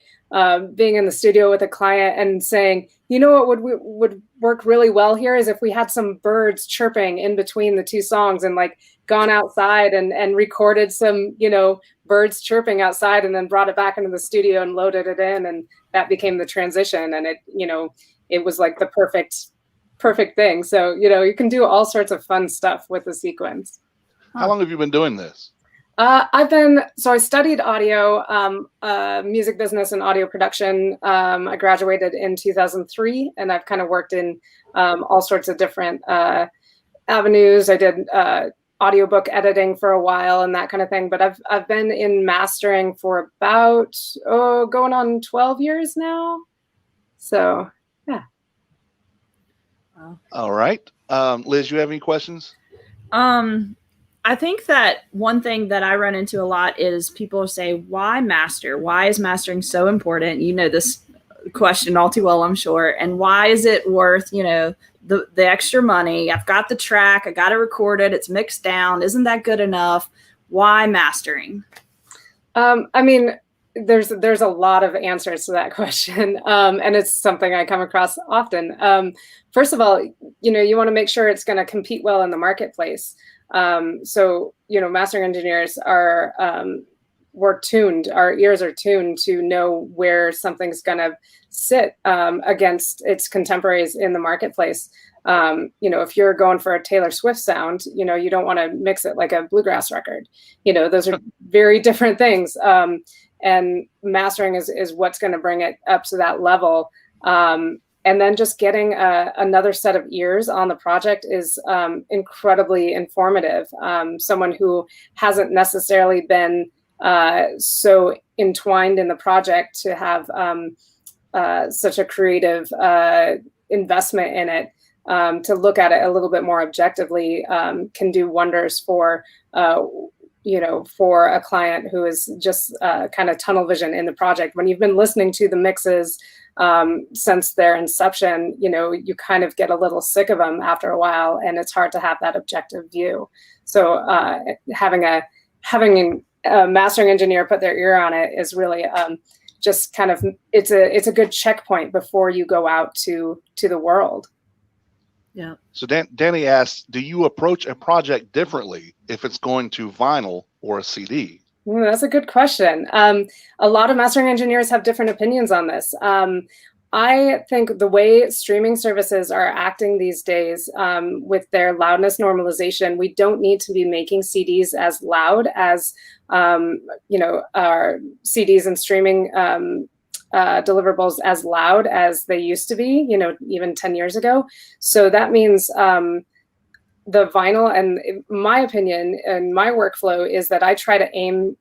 being in the studio with a client and saying, you know, what would work really well here is if we had some birds chirping in between the two songs, and like gone outside and recorded some, you know, birds chirping outside, and then brought it back into the studio and loaded it in, and that became the transition. And it, you know, it was like the perfect thing. So, you know, you can do all sorts of fun stuff with the sequence. How long have you been doing this? I studied audio, music business and audio production. I graduated in 2003, and I've kind of worked in all sorts of different avenues. I did audiobook editing for a while and that kind of thing, but I've been in mastering for about, going on 12 years now. So, yeah. Wow. All right. Liz, you have any questions? I think that one thing that I run into a lot is people say, why master? Why is mastering so important? You know this question all too well, I'm sure. And why is it worth, you know, the extra money? I've got the track, I got it recorded, it's mixed down. Isn't that good enough? Why mastering? I mean, there's a lot of answers to that question. And it's something I come across often. First of all, you know, you want to make sure it's going to compete well in the marketplace. So, you know, mastering engineers are, we're tuned, our ears are tuned to know where something's going to sit against its contemporaries in the marketplace. You know, if you're going for a Taylor Swift sound, you know, you don't want to mix it like a bluegrass record. You know, those are very different things. And mastering is what's going to bring it up to that level. And then just getting another set of ears on the project is incredibly informative. Someone who hasn't necessarily been so entwined in the project to have such a creative investment in it, to look at it a little bit more objectively, can do wonders for you know, for a client who is just kind of tunnel vision in the project. When you've been listening to the mixes since their inception, you know, you kind of get a little sick of them after a while, and it's hard to have that objective view. So having a mastering engineer put their ear on it is really just kind of, it's a good checkpoint before you go out to the world. Yeah. So Danny asked, do you approach a project differently if it's going to vinyl or a CD? That's a good question. A lot of mastering engineers have different opinions on this. I think the way streaming services are acting these days with their loudness normalization, we don't need to be making CDs as loud as, you know, our CDs and streaming deliverables as loud as they used to be, you know, even 10 years ago. So that means the vinyl, and my opinion and my workflow is that I try to aim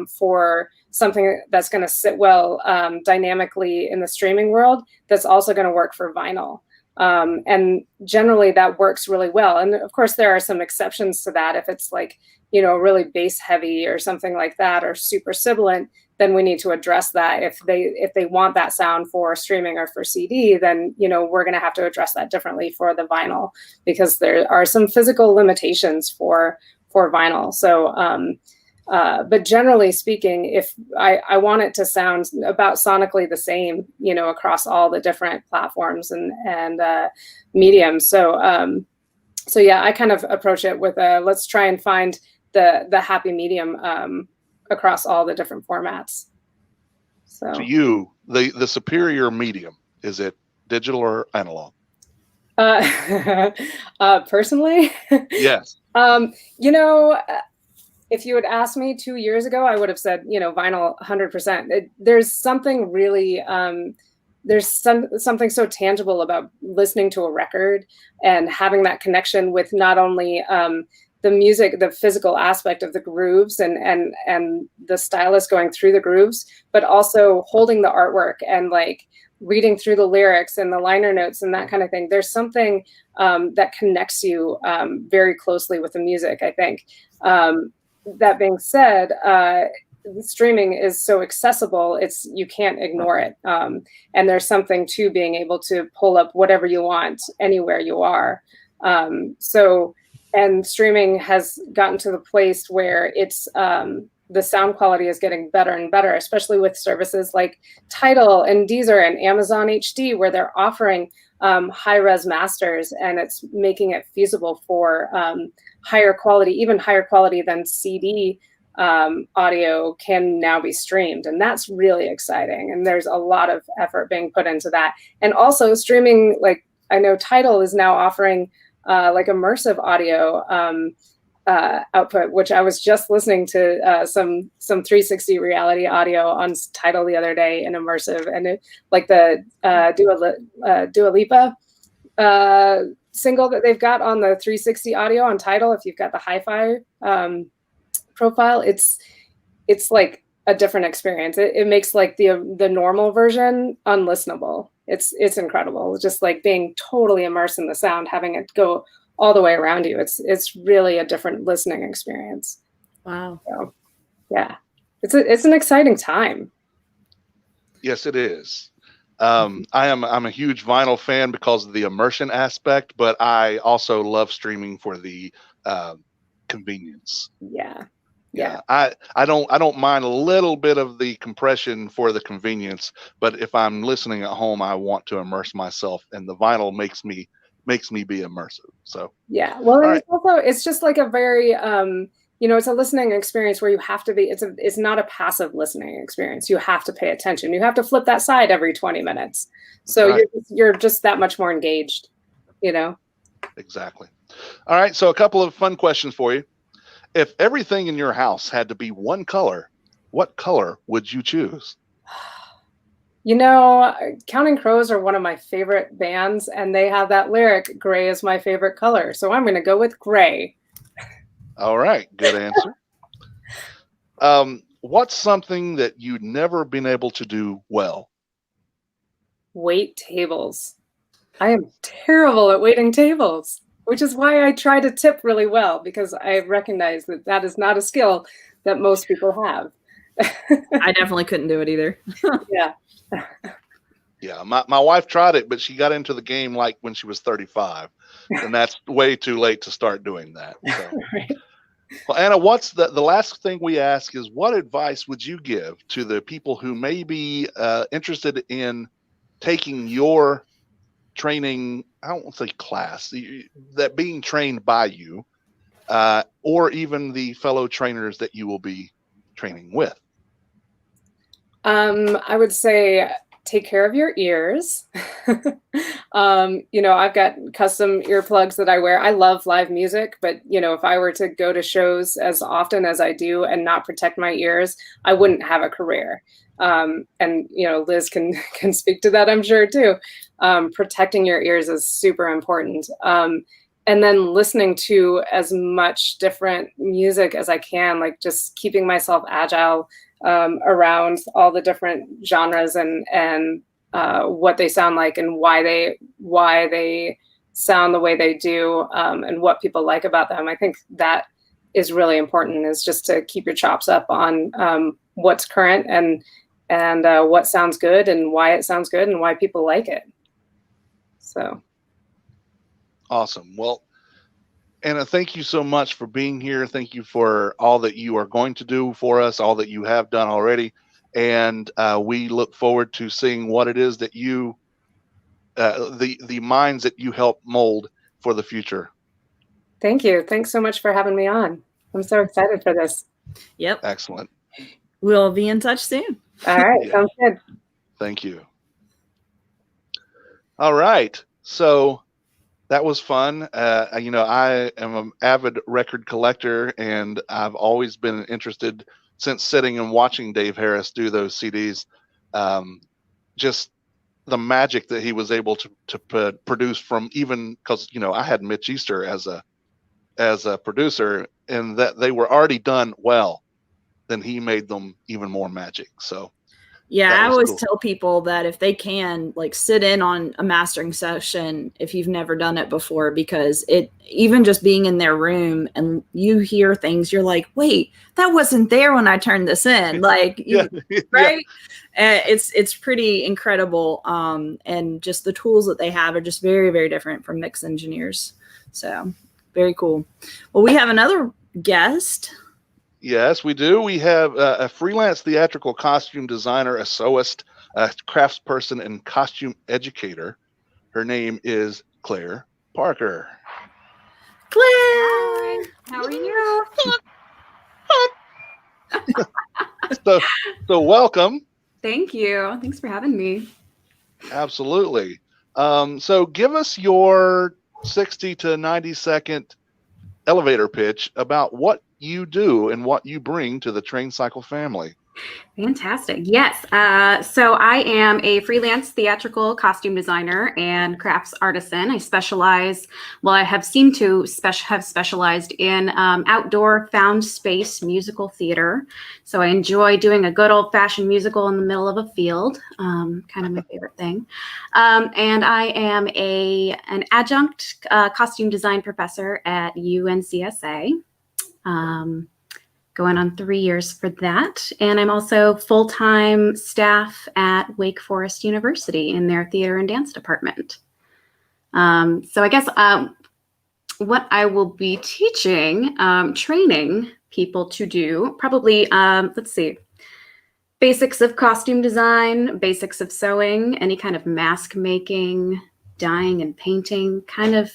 for something that's going to sit well dynamically in the streaming world that's also going to work for vinyl. And generally that works really well. And of course, there are some exceptions to that. If it's like, you know, really bass heavy or something like that, or super sibilant, then we need to address that. If they want that sound for streaming or for CD, then, you know, we're going to have to address that differently for the vinyl, because there are some physical limitations for vinyl. So, but generally speaking, if I want it to sound about sonically the same, you know, across all the different platforms and mediums. So, so yeah, I kind of approach it with let's try and find the happy medium across all the different formats. So to you, the superior medium, is it digital or analog? Personally, Yes. You know, if you had asked me 2 years ago, I would have said, you know, vinyl 100%. There's something really, there's something so tangible about listening to a record and having that connection with not only the music, the physical aspect of the grooves and the stylus going through the grooves, but also holding the artwork and like reading through the lyrics and the liner notes and that kind of thing. There's something that connects you very closely with the music, I think. That being said, streaming is so accessible, you can't ignore it. And there's something to being able to pull up whatever you want anywhere you are. And streaming has gotten to the place where it's the sound quality is getting better and better, especially with services like Tidal and Deezer and Amazon HD, where they're offering high-res masters, and it's making it feasible for higher quality, even higher quality than CD audio can now be streamed. And that's really exciting. And there's a lot of effort being put into that. And also streaming, like I know Tidal is now offering like immersive audio output, which I was just listening to some 360 reality audio on Tidal the other day in immersive, and it, like the Dua Lipa single that they've got on the 360 audio on Tidal. If you've got the hi-fi profile, it's like a different experience. It makes like the normal version unlistenable. It's incredible. It's just like being totally immersed in the sound, having it go all the way around you. It's really a different listening experience. Wow. So, yeah, it's an exciting time. Yes, it is. I'm a huge vinyl fan because of the immersion aspect, but I also love streaming for the convenience. Yeah. I don't mind a little bit of the compression for the convenience, but if I'm listening at home, I want to immerse myself, and the vinyl makes me be immersive. So yeah, well, right. It's just like a very it's a listening experience where you have to be. It's not a passive listening experience. You have to pay attention. You have to flip that side every 20 minutes. So right. you're just that much more engaged. Exactly. All right. So a couple of fun questions for you. If everything in your house had to be one color, what color would you choose? Counting Crows are one of my favorite bands, and they have that lyric, "Gray is my favorite color." So I'm going to go with gray. All right. Good answer. What's something that you've never been able to do well? Wait tables. I am terrible at waiting tables, which is why I try to tip really well, because I recognize that is not a skill that most people have. I definitely couldn't do it either. Yeah. Yeah, my wife tried it, but she got into the game like when she was 35, and that's way too late to start doing that. So. Right. Well, Anna, what's the last thing we ask is, what advice would you give to the people who may be interested in taking your training? I don't want to say class, that being trained by you, or even the fellow trainers that you will be training with? I would say take care of your ears. I've got custom earplugs that I wear. I love live music, but if I were to go to shows as often as I do and not protect my ears, I wouldn't have a career. And Liz can speak to that, I'm sure too. Protecting your ears is super important. And then listening to as much different music as I can, like just keeping myself agile around all the different genres and what they sound like and why they sound the way they do, and what people like about them. I think that is really important, is just to keep your chops up on what's current and what sounds good and why it sounds good and why people like it. So awesome. Well, Anna, thank you so much for being here. Thank you for all that you are going to do for us, all that you have done already. And we look forward to seeing what it is that you, the minds that you help mold for the future. Thank you. Thanks so much for having me on. I'm so excited for this. Yep. Excellent. We'll be in touch soon. All right. Yeah. Sounds good. Thank you. All right. So that was fun. I am an avid record collector, and I've always been interested since sitting and watching Dave Harris do those CDs. Just the magic that he was able to produce from, even because I had Mitch Easter as a producer, and that they were already done well. Then he made them even more magic. So Yeah, That I was always cool. tell people that if they can, like, sit in on a mastering session if you've never done it before, because it, even just being in their room and you hear things, you're like, wait, that wasn't there when I turned this in. Like, Yeah, right? It's pretty incredible. And just the tools that they have are just very, very different from mix engineers. So very cool. Well, we have another guest. Yes, we do. We have a freelance theatrical costume designer, a sewist, a craftsperson, and costume educator. Her name is Claire Parker. Claire! Hi, how are you? So welcome. Thank you. Thanks for having me. Absolutely. So give us your 60 to 90-second elevator pitch about what you do and what you bring to the TRAINcycle family. Fantastic. Yes. So I am a freelance theatrical costume designer and crafts artisan. I specialize, well, I have seemed to have specialized in outdoor found space musical theater. So I enjoy doing a good old fashioned musical in the middle of a field, kind of my favorite thing. And I am an adjunct costume design professor at UNCSA. Going on 3 years for that. And I'm also full-time staff at Wake Forest University in their theater and dance department. So I guess what I will be teaching, training people to do, probably, let's see, basics of costume design, basics of sewing, any kind of mask making, dyeing and painting, kind of,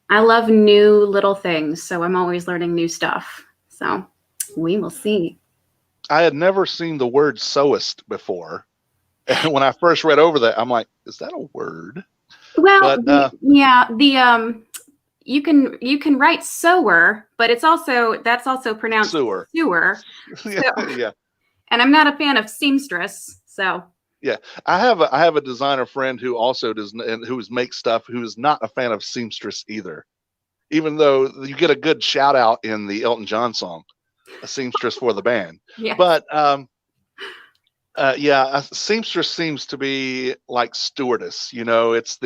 I love new little things. So I'm always learning new stuff. So we will see. I had never seen the word sewist before. And when I first read over that, I'm like, is that a word? Well, But, you can write sewer, but that's also pronounced sewer. sewer. Yeah. And I'm not a fan of seamstress, so. Yeah. I have a designer friend who also does, and who makes stuff, who is not a fan of seamstress either. Even though you get a good shout out in the Elton John song, a seamstress for the band. Yeah. But a seamstress seems to be like stewardess. You know, it's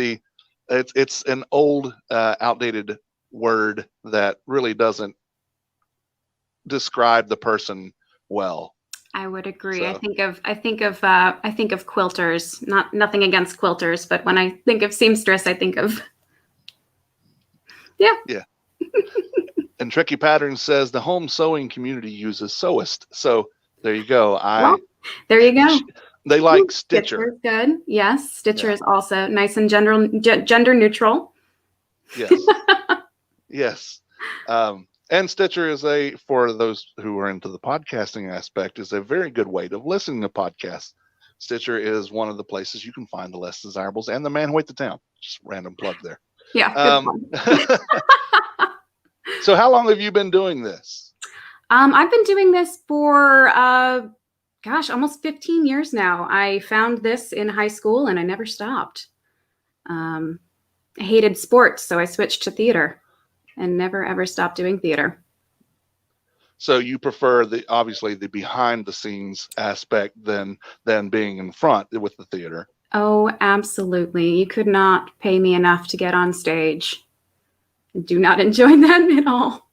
an old, outdated word that really doesn't describe the person well. I would agree. So. I think of quilters. Nothing against quilters, but when I think of seamstress, I think of yeah. And Tricky Patterns says the home sewing community uses sewist. So there you go. There you go. They like Stitcher. Stitcher's good. Yes, Stitcher is also nice and gender neutral. Yes. Yes. And Stitcher is for those who are into the podcasting aspect, is a very good way of listening to podcasts. Stitcher is one of the places you can find the less desirables and the man who ate the town. Just random plug there. Yeah. So how long have you been doing this? I've been doing this for, almost 15 years now. I found this in high school and I never stopped. I hated sports, so I switched to theater and never ever stopped doing theater. So you prefer obviously the behind the scenes aspect than being in front with the theater. Oh, absolutely. You could not pay me enough to get on stage. I do not enjoy that at all.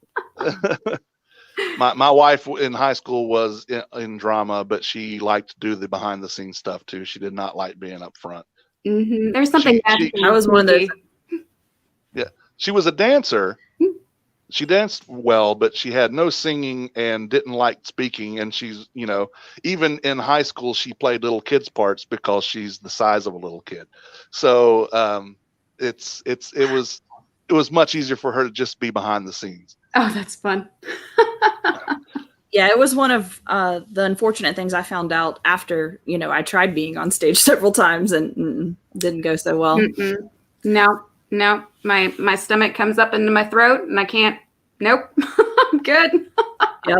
My wife in high school was in drama, but she liked to do the behind the scenes stuff too. She did not like being up front. Mm-hmm. There's something I was one of those. Yeah, she was a dancer. She danced well, but she had no singing and didn't like speaking. And she's, even in high school, she played little kids parts because she's the size of a little kid. So it was much easier for her to just be behind the scenes. Oh, that's fun. Yeah, it was one of the unfortunate things I found out after, I tried being on stage several times and didn't go so well. Mm-mm. No, my stomach comes up into my throat and I can't. Nope. I'm good. Yep.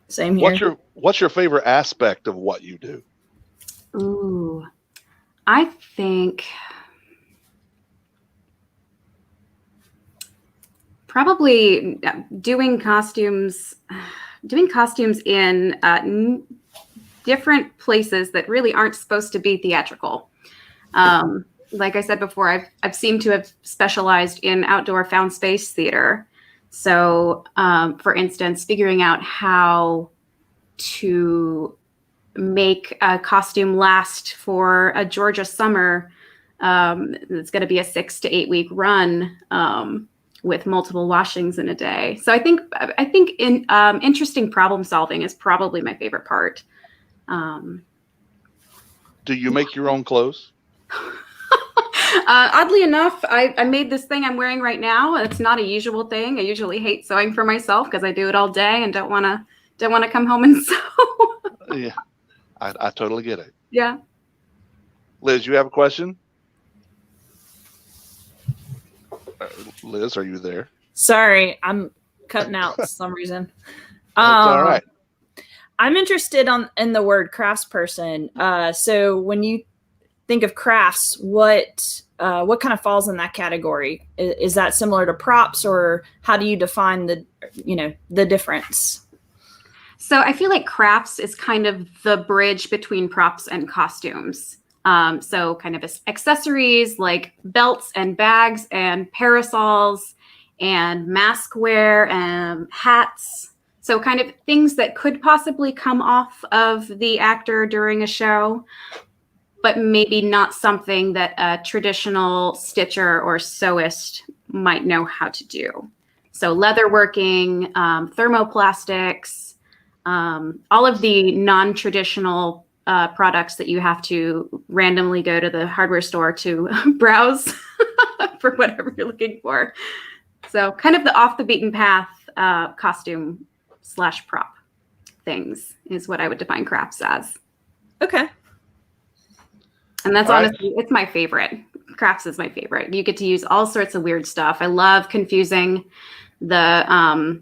Same here. What's your favorite aspect of what you do? Ooh, I think probably doing costumes in different places that really aren't supposed to be theatrical. Like I said before, I've seemed to have specialized in outdoor found space theater. So, for instance, figuring out how to make a costume last for a Georgia summer. It's going to be a 6 to 8 week run with multiple washings in a day. So I think interesting problem solving is probably my favorite part. Do you make your own clothes? Oddly enough, I made this thing I'm wearing right now. It's not a usual thing. I usually hate sewing for myself because I do it all day and don't want to come home and sew. Yeah, I totally get it. Yeah. Liz, you have a question? Liz, are you there? Sorry, I'm cutting out for some reason. That's all right. I'm interested in the word craftsperson. So when you think of crafts, what kind of falls in that category? Is that similar to props, or how do you define the difference? So I feel like crafts is kind of the bridge between props and costumes. So kind of accessories like belts and bags and parasols and mask wear and hats. So kind of things that could possibly come off of the actor during a show, but maybe not something that a traditional stitcher or sewist might know how to do. So leatherworking, thermoplastics, all of the non-traditional products that you have to randomly go to the hardware store to browse for whatever you're looking for. So kind of the off the beaten path costume / prop things is what I would define crafts as. Okay. And that's honestly, it's my favorite. Crafts is my favorite. You get to use all sorts of weird stuff. I love confusing the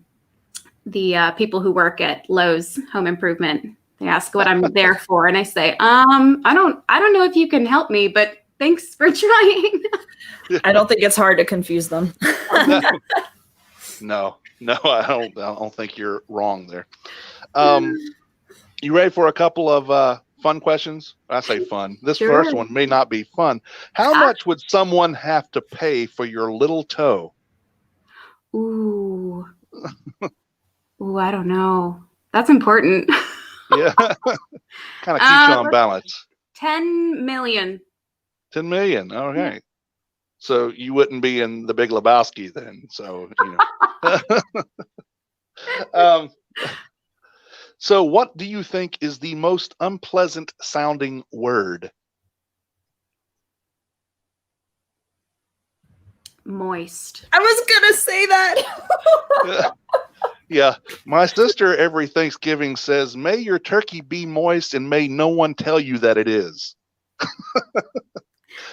people who work at Lowe's Home Improvement. They ask what I'm there for, and I say, I don't know if you can help me, but thanks for trying. I don't think it's hard to confuse them. No, I don't think you're wrong there. You ready for a couple of fun questions? I say fun. This Sure. first one may not be fun. How much would someone have to pay for your little toe? Ooh, I don't know. That's important. Yeah, kind of keeps you on balance. 10 million. 10 million. Okay. So you wouldn't be in The Big Lebowski then. So, so what do you think is the most unpleasant sounding word? Moist. I was gonna say that. Yeah. My sister every Thanksgiving says, "May your turkey be moist and may no one tell you that it is."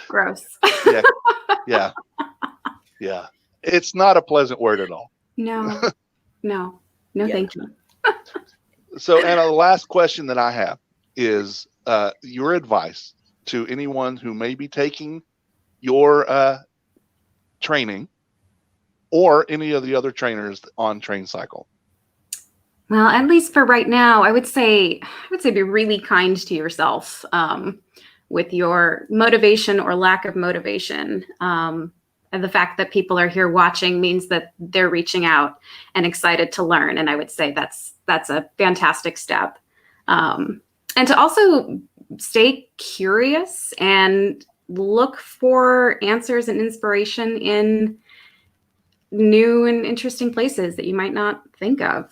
Gross. Yeah. It's not a pleasant word at all. No, Yeah. thank you. So, Anna, the last question that I have is your advice to anyone who may be taking your training or any of the other trainers on TRAINcycle. Well, at least for right now, I would say be really kind to yourself with your motivation or lack of motivation. And the fact that people are here watching means that they're reaching out and excited to learn. And I would say that's a fantastic step. And to also stay curious and look for answers and inspiration in new and interesting places that you might not think of.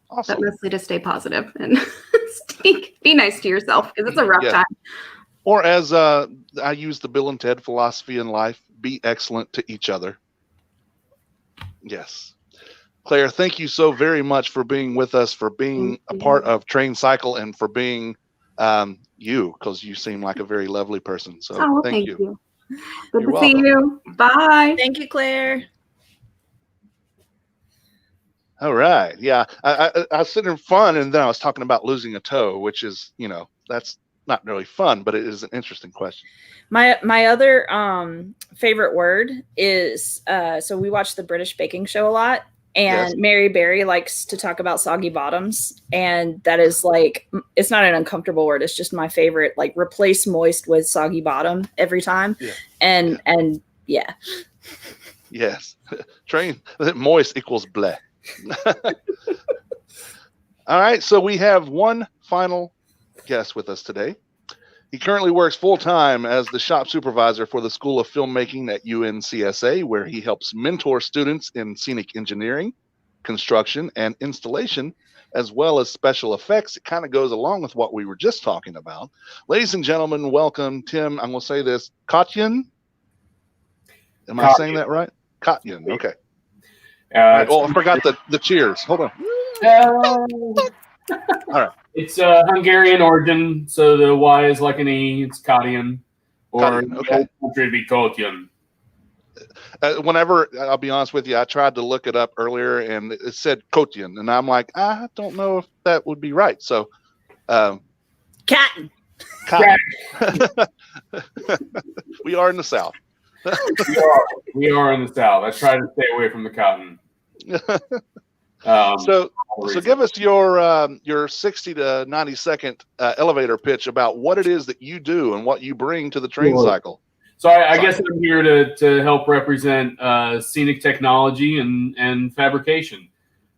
Awesome. But mostly to stay positive and be nice to yourself because it's a rough time. Or as I use the Bill and Ted philosophy in life, be excellent to each other. Yes. Claire, thank you so very much for being with us, for being a part of TRAINcycle, and for being you, because you seem like a very lovely person. So thank you. Good You're to see welcome. you. Bye. Thank you, Claire. All right. Yeah. I was sitting in fun, and then I was talking about losing a toe, which is, that's not really fun, but it is an interesting question. My other favorite word is so we watch the British baking show a lot, And Yes. Mary Berry likes to talk about soggy bottoms. And that is like, it's not an uncomfortable word. It's just my favorite, like replace moist with soggy bottom every time. Yeah. And yeah. Yes. Train moist equals bleh. All right. So we have one final guest with us today. He currently works full-time as the shop supervisor for the School of Filmmaking at UNCSA, where he helps mentor students in scenic engineering, construction, and installation, as well as special effects. It kind of goes along with what we were just talking about. Ladies and gentlemen, welcome Tim. I'm going to say this, Kotyan. Am I saying that right? Kotyan. Okay. Right. Oh, I forgot the cheers. Hold on. All right. It's Hungarian origin, so the Y is like an E. It's Katian, or Katian, okay. Country be Kotian. Whenever, I'll be honest with you, I tried to look it up earlier and it said Kotian, and I'm like, I don't know if that would be right. So, Cotton. We are in the South. we are in the South. I try to stay away from the cotton. So give us your 60 to 90 second elevator pitch about what it is that you do and what you bring to the TRAINcycle. So I guess I'm here to help represent scenic technology and fabrication.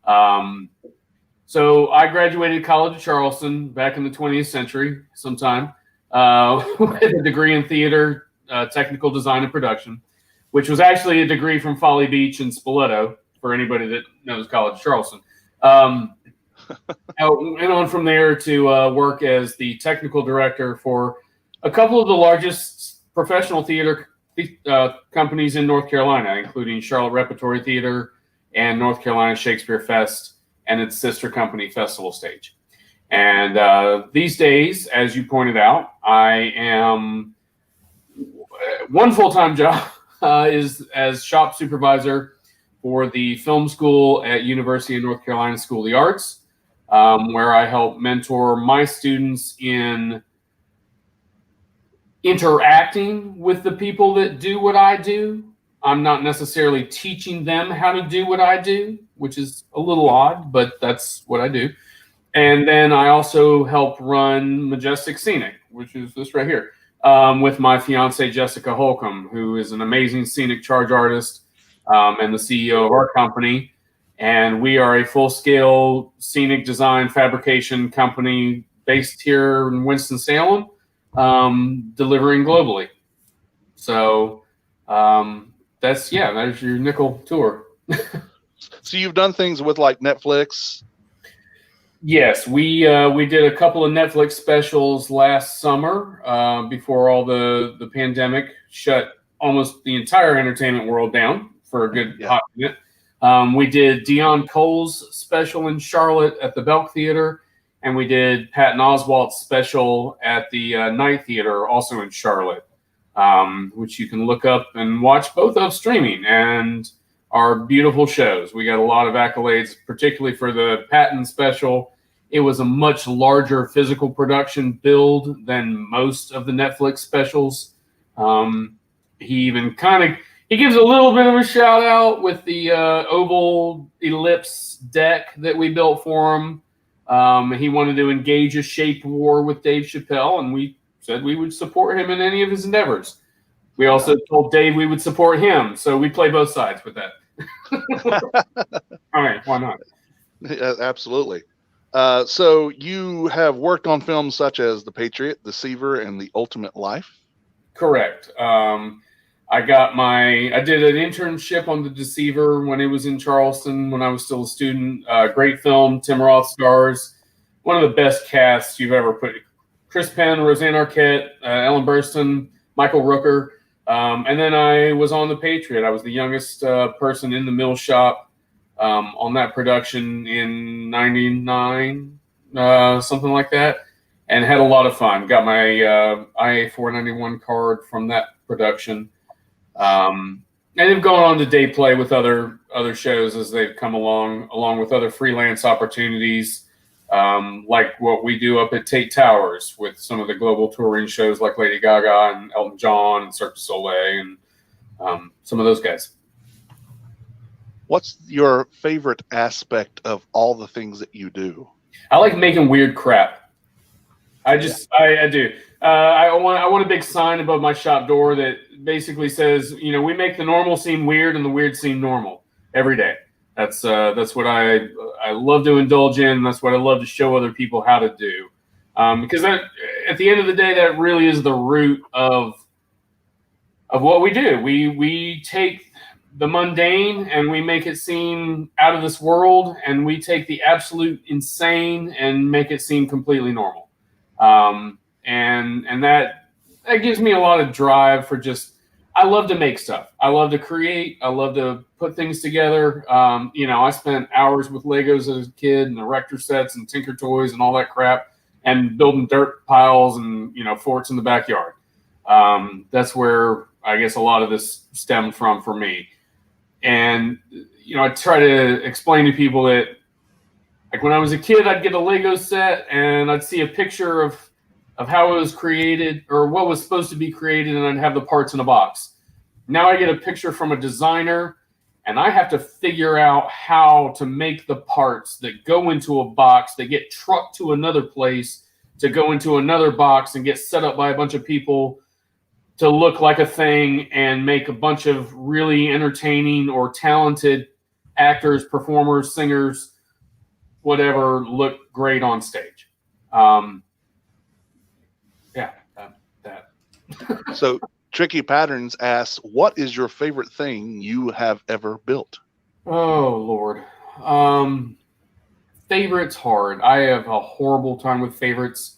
So I graduated College of Charleston back in the 20th century sometime with a degree in theater, technical design and production, which was actually a degree from Folly Beach and Spoleto, for anybody that knows College of Charleston. I went on from there to work as the technical director for a couple of the largest professional theater companies in North Carolina, including Charlotte Repertory Theater and North Carolina Shakespeare Fest and its sister company, Festival Stage. And these days, as you pointed out, I am one full-time job is as shop supervisor for the film school at University of North Carolina School of the Arts, where I help mentor my students in interacting with the people that do what I do. I'm not necessarily teaching them how to do what I do, which is a little odd, but that's what I do. And then I also help run Majestic Scenic, which is this right here, with my fiance, Jessica Holcomb, who is an amazing scenic charge artist and the CEO of our company. And we are a full-scale scenic design fabrication company based here in Winston-Salem, delivering globally. So there's your nickel tour. So you've done things with like Netflix. Yes, we did a couple of Netflix specials last summer before all the pandemic shut almost the entire entertainment world down for a good hot minute. We did Dion Cole's special in Charlotte at the Belk Theater, and we did Patton Oswalt's special at the Night Theater, also in Charlotte, which you can look up and watch both of streaming, and are beautiful shows. We got a lot of accolades, particularly for the Patton special. It was a much larger physical production build than most of the Netflix specials. He gives a little bit of a shout out with the oval ellipse deck that we built for him. He wanted to engage a shape war with Dave Chappelle, and we said we would support him in any of his endeavors. We also told Dave we would support him, so we play both sides with that. All right, why not? Yeah, absolutely. So you have worked on films such as The Patriot, Deceiver, and The Ultimate Life? Correct. I did an internship on The Deceiver when it was in Charleston when I was still a student. Great film, Tim Roth stars. One of the best casts you've ever put. Chris Penn, Roseanne Arquette, Ellen Burstyn, Michael Rooker. And then I was on The Patriot. I was the youngest person in the mill shop on that production in 99, something like that, and had a lot of fun. Got my IA 491 card from that production. And have gone on to day play with other shows as they've come along with other freelance opportunities, like what we do up at Tate Towers with some of the global touring shows like Lady Gaga and Elton John and Cirque du Soleil and some of those guys. What's your favorite aspect of all the things that you do? I like making weird crap. I do. I want a big sign above my shop door that basically says, we make the normal seem weird and the weird seem normal every day. That's what I love to indulge in. That's what I love to show other people how to do. Because at the end of the day, that really is the root of what we do. We take the mundane and we make it seem out of this world, and we take the absolute insane and make it seem completely normal. And that gives me a lot of drive for I love to make stuff. I love to create. I love to put things together. I spent hours with Legos as a kid and erector sets and Tinker Toys and all that crap, and building dirt piles and, forts in the backyard. That's where I guess a lot of this stemmed from for me. And, I try to explain to people that, like, when I was a kid, I'd get a Lego set and I'd see a picture of how it was created or what was supposed to be created, and I'd have the parts in a box. Now I get a picture from a designer, and I have to figure out how to make the parts that go into a box, that get trucked to another place to go into another box and get set up by a bunch of people to look like a thing and make a bunch of really entertaining or talented actors, performers, singers, whatever, look great on stage. That. So Tricky Patterns asks, what is your favorite thing you have ever built? Oh, Lord. Favorite's hard. I have a horrible time with favorites.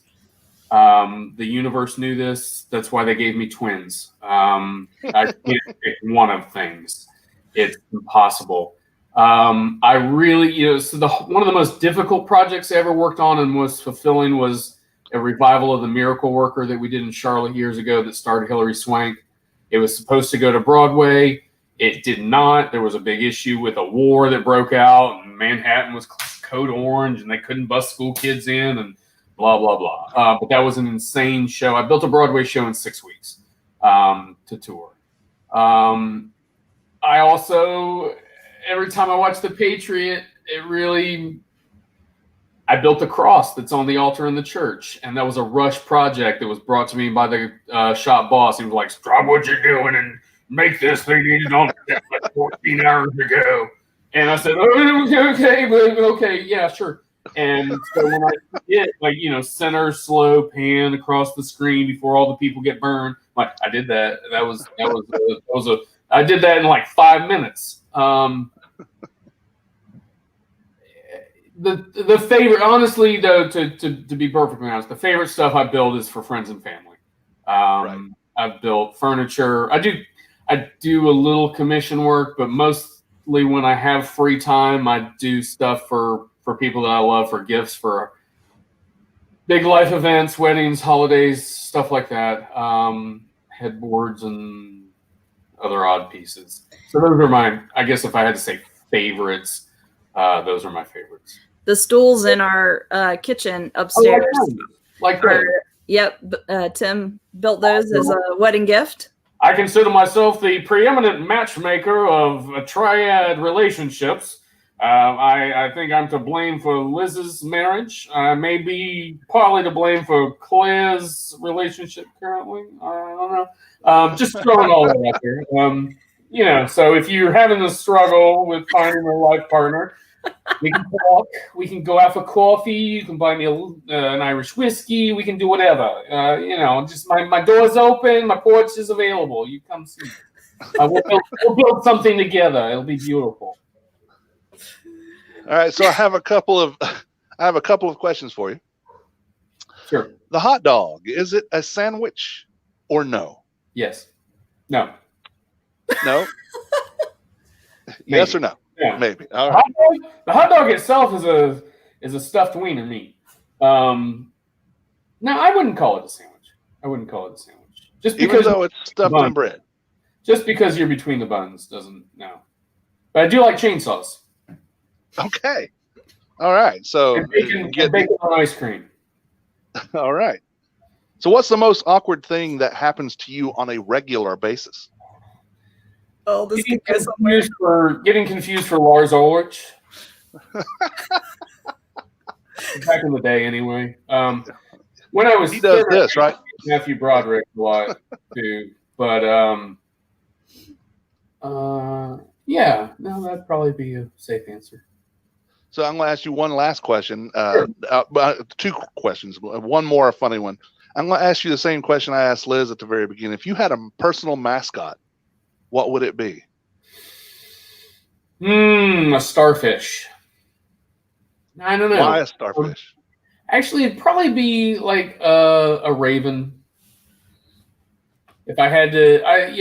The universe knew this. That's why they gave me twins. I can't pick one of things. It's impossible. I really, so one of the most difficult projects I ever worked on and was fulfilling was a revival of The Miracle Worker that we did in Charlotte years ago that starred Hilary Swank. It was supposed to go to Broadway. It did not. There was a big issue with a war that broke out, and Manhattan was code orange, and they couldn't bus school kids in, and blah, blah, blah. But that was an insane show. I built a Broadway show in 6 weeks to tour. I also, every time I watch The Patriot, I built a cross that's on the altar in the church, and that was a rush project that was brought to me by the shop boss. He was like, "Stop what you're doing and make this thing needed on like 14 hours ago." And I said, "Oh, okay, yeah, sure." And so when I did, center slow pan across the screen before all the people get burned, I did that. I did that in like 5 minutes. The favorite, honestly, though, to be perfectly honest, the favorite stuff I build is for friends and family. Right. I've built furniture. I do a little commission work, but mostly when I have free time, I do stuff for people that I love, for gifts, for big life events, weddings, holidays, stuff like that. Headboards and other odd pieces. So those are mine. I guess if I had to say favorites, those are my favorites. The stools in our kitchen upstairs. Yep. Tim built those as a wedding gift. I consider myself the preeminent matchmaker of triad relationships. I think I'm to blame for Liz's marriage. I may be partly to blame for Claire's relationship currently. I don't know. Just throwing all that out there. So if you're having a struggle with finding a life partner, we can talk. We can go out for coffee. You can buy me an Irish whiskey. We can do whatever. Just my door's open. My porch is available. You come see me. We'll build something together. It'll be beautiful. All right. So I have a couple of questions for you. Sure. The hot dog, is it a sandwich or no? Yes. No. No. Yes or no? Yeah. Maybe. All right. The hot dog itself is a stuffed wiener meat. No, I wouldn't call it a sandwich. Just because even though it's stuffed in bread. Just because you're between the buns doesn't. No. But I do like chainsaws. Okay. All right. So and bacon on ice cream. All right. So what's the most awkward thing that happens to you on a regular basis? Oh, this could go somewhere. Getting confused for Lars Ulrich. Back in the day, anyway. When I was He does this, right? Matthew Broderick a lot too, but yeah, no, that'd probably be a safe answer. So I'm going to ask you one last question. 2 questions. One more, a funny one. I'm going to ask you the same question I asked Liz at the very beginning. If you had a personal mascot, what would it be? A starfish. I don't know. Why a starfish? Actually, it'd probably be like a raven. If I had to, I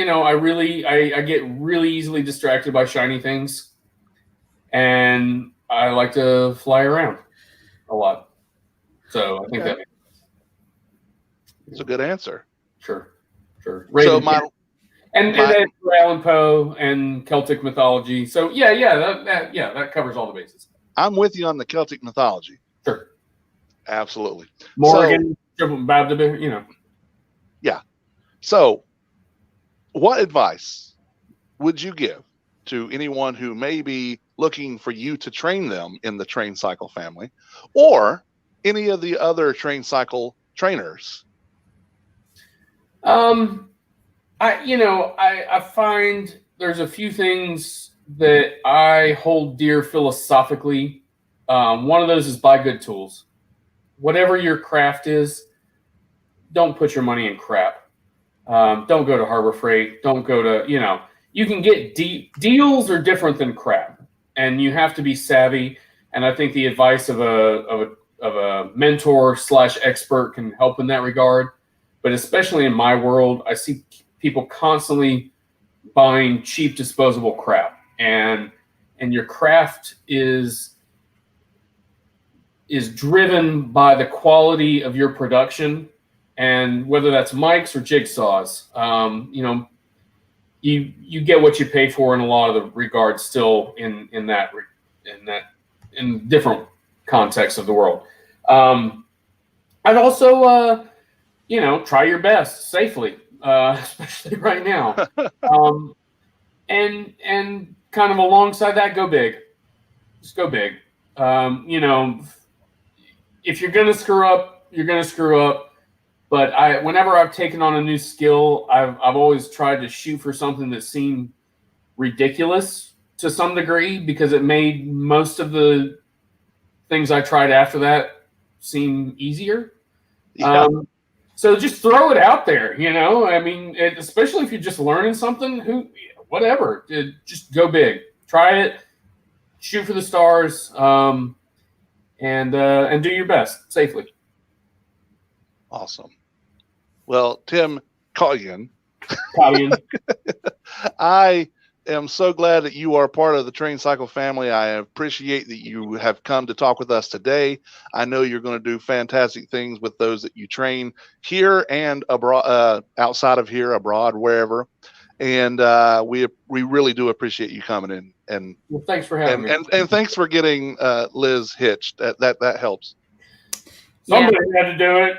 get really easily distracted by shiny things, and I like to fly around a lot. So I think that makes sense. It's a good answer. Sure. Raven, So and Allan Poe and Celtic mythology. So that covers all the bases. I'm with you on the Celtic mythology. Sure. Absolutely. Morgan, Yeah. So, what advice would you give to anyone who may be looking for you to train them in the TRAINcycle family, or any of the other TRAINcycle trainers? I find there's a few things that I hold dear philosophically. One of those is buy good tools. Whatever your craft is, don't put your money in crap. Don't go to Harbor Freight. Don't go to, you can get deals are different than crap, and you have to be savvy. And I think the advice of a mentor / expert can help in that regard. But especially in my world, I see people constantly buying cheap disposable crap, and your craft is driven by the quality of your production, and whether that's mics or jigsaws, you get what you pay for in a lot of the regards still in different contexts of the world. I'd also try your best safely, especially right now, and kind of alongside that, go big. Just go big. If you're gonna screw up, you're gonna screw up. But whenever I've taken on a new skill, I've always tried to shoot for something that seemed ridiculous to some degree, because it made most of the things I tried after that seem easier. Yeah. So just throw it out there, I mean, especially if you're just learning something, whatever, just go big, try it, shoot for the stars, and do your best safely. Awesome. Well, Tim Colligan, I am so glad that you are part of the TRAINcycle family. I appreciate that you have come to talk with us today. I know you're going to do fantastic things with those that you train here and abroad, outside of here, abroad, wherever. And we really do appreciate you coming in. And well, thanks for having me. And thanks for getting Liz hitched. That helps. Somebody had to do it.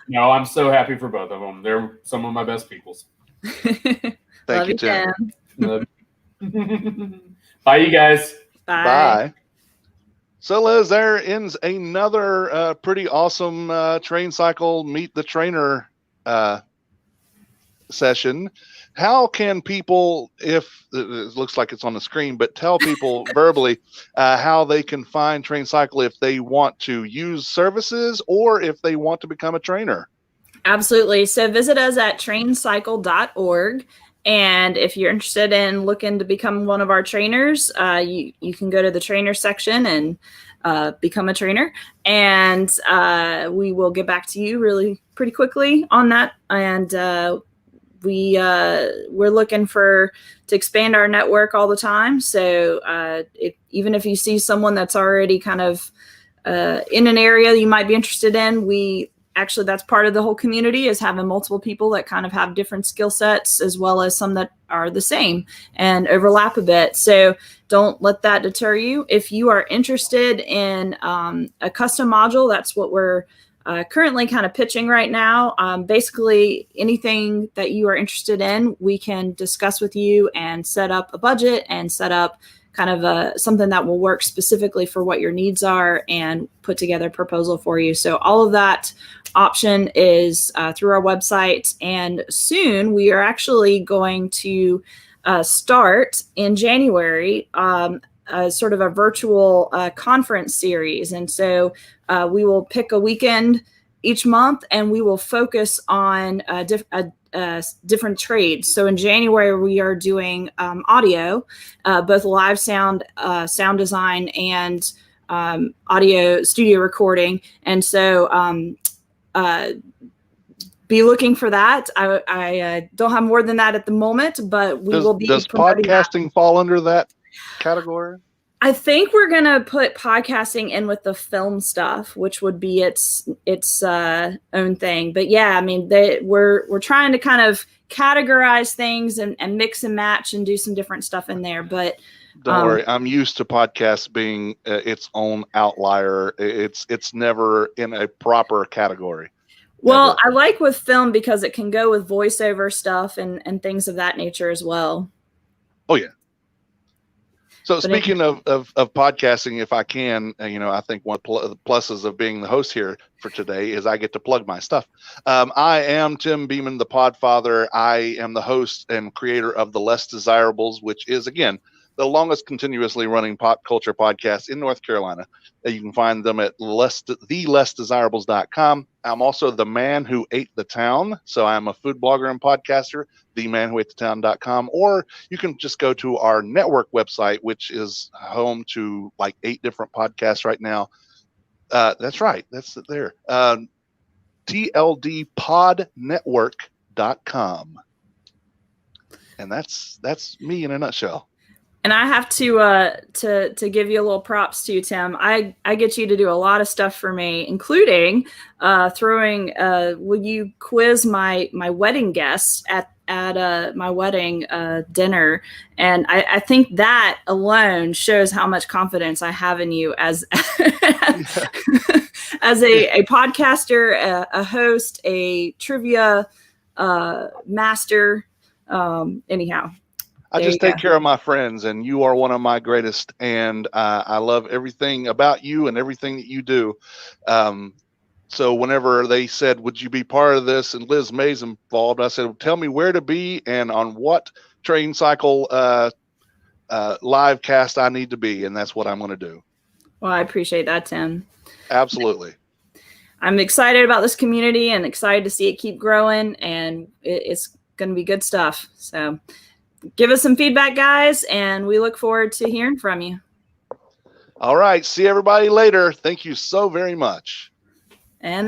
No, I'm so happy for both of them. They're some of my best peoples. Thank you, Tim. Bye, you guys. Bye. So, Liz, there ends another pretty awesome TRAINcycle Meet the Trainer session. How can people, if it looks like it's on the screen, but tell people verbally how they can find TRAINcycle if they want to use services or if they want to become a trainer? Absolutely. So visit us at TRAINcycle.org. And if you're interested in looking to become one of our trainers, you can go to the trainer section and become a trainer. And we will get back to you really pretty quickly on that. And we're looking to expand our network all the time. So even if you see someone that's already kind of in an area you might be interested in, that's part of the whole community, is having multiple people that kind of have different skill sets, as well as some that are the same and overlap a bit. So don't let that deter you. If you are interested in a custom module, that's what we're currently kind of pitching right now. Basically, anything that you are interested in, we can discuss with you and set up a budget and set up kind of something that will work specifically for what your needs are and put together a proposal for you. So all of that option is through our website. And soon we are actually going to start in January sort of a virtual conference series. And so we will pick a weekend each month and we will focus on different trades. So in January, we are doing audio, both live sound, sound design, and audio studio recording. And so be looking for that. I don't have more than that at the moment, but we will be. Does podcasting fall under that category? I think we're gonna put podcasting in with the film stuff, which would be its own thing. But yeah, I mean, we're trying to kind of categorize things and mix and match and do some different stuff in there. But don't worry, I'm used to podcasts being its own outlier. It's never in a proper category. Well, I like with film because it can go with voiceover stuff and things of that nature as well. Oh yeah. So speaking of podcasting, if I can, I think one of the pluses of being the host here for today is I get to plug my stuff. I am Tim Beeman, the Podfather. I am the host and creator of The Less Desirables, which is, again, the longest continuously running pop culture podcast in North Carolina. You can find them at thelessdesirables.com. I'm also the man who ate the town. So I'm a food blogger and podcaster, themanwhoatethetown.com. Or you can just go to our network website, which is home to like 8 different podcasts right now. That's right. That's there. tldpodnetwork.com. And that's me in a nutshell. And I have to give you a little props too, Tim. I get you to do a lot of stuff for me, including throwing. Will you quiz my wedding guests at my wedding dinner? And I think that alone shows how much confidence I have in you as as a podcaster, a host, a trivia master. Anyhow. I just take care of my friends, and you are one of my greatest. And I love everything about you and everything that you do. So whenever they said, "Would you be part of this?" and Liz May's involved, I said, "Tell me where to be and on what TRAINcycle live cast I need to be," and that's what I'm going to do. Well, I appreciate that, Tim. Absolutely. I'm excited about this community and excited to see it keep growing, and it's going to be good stuff. So. Give us some feedback, guys, and we look forward to hearing from you. All right. See everybody later. Thank you so very much. And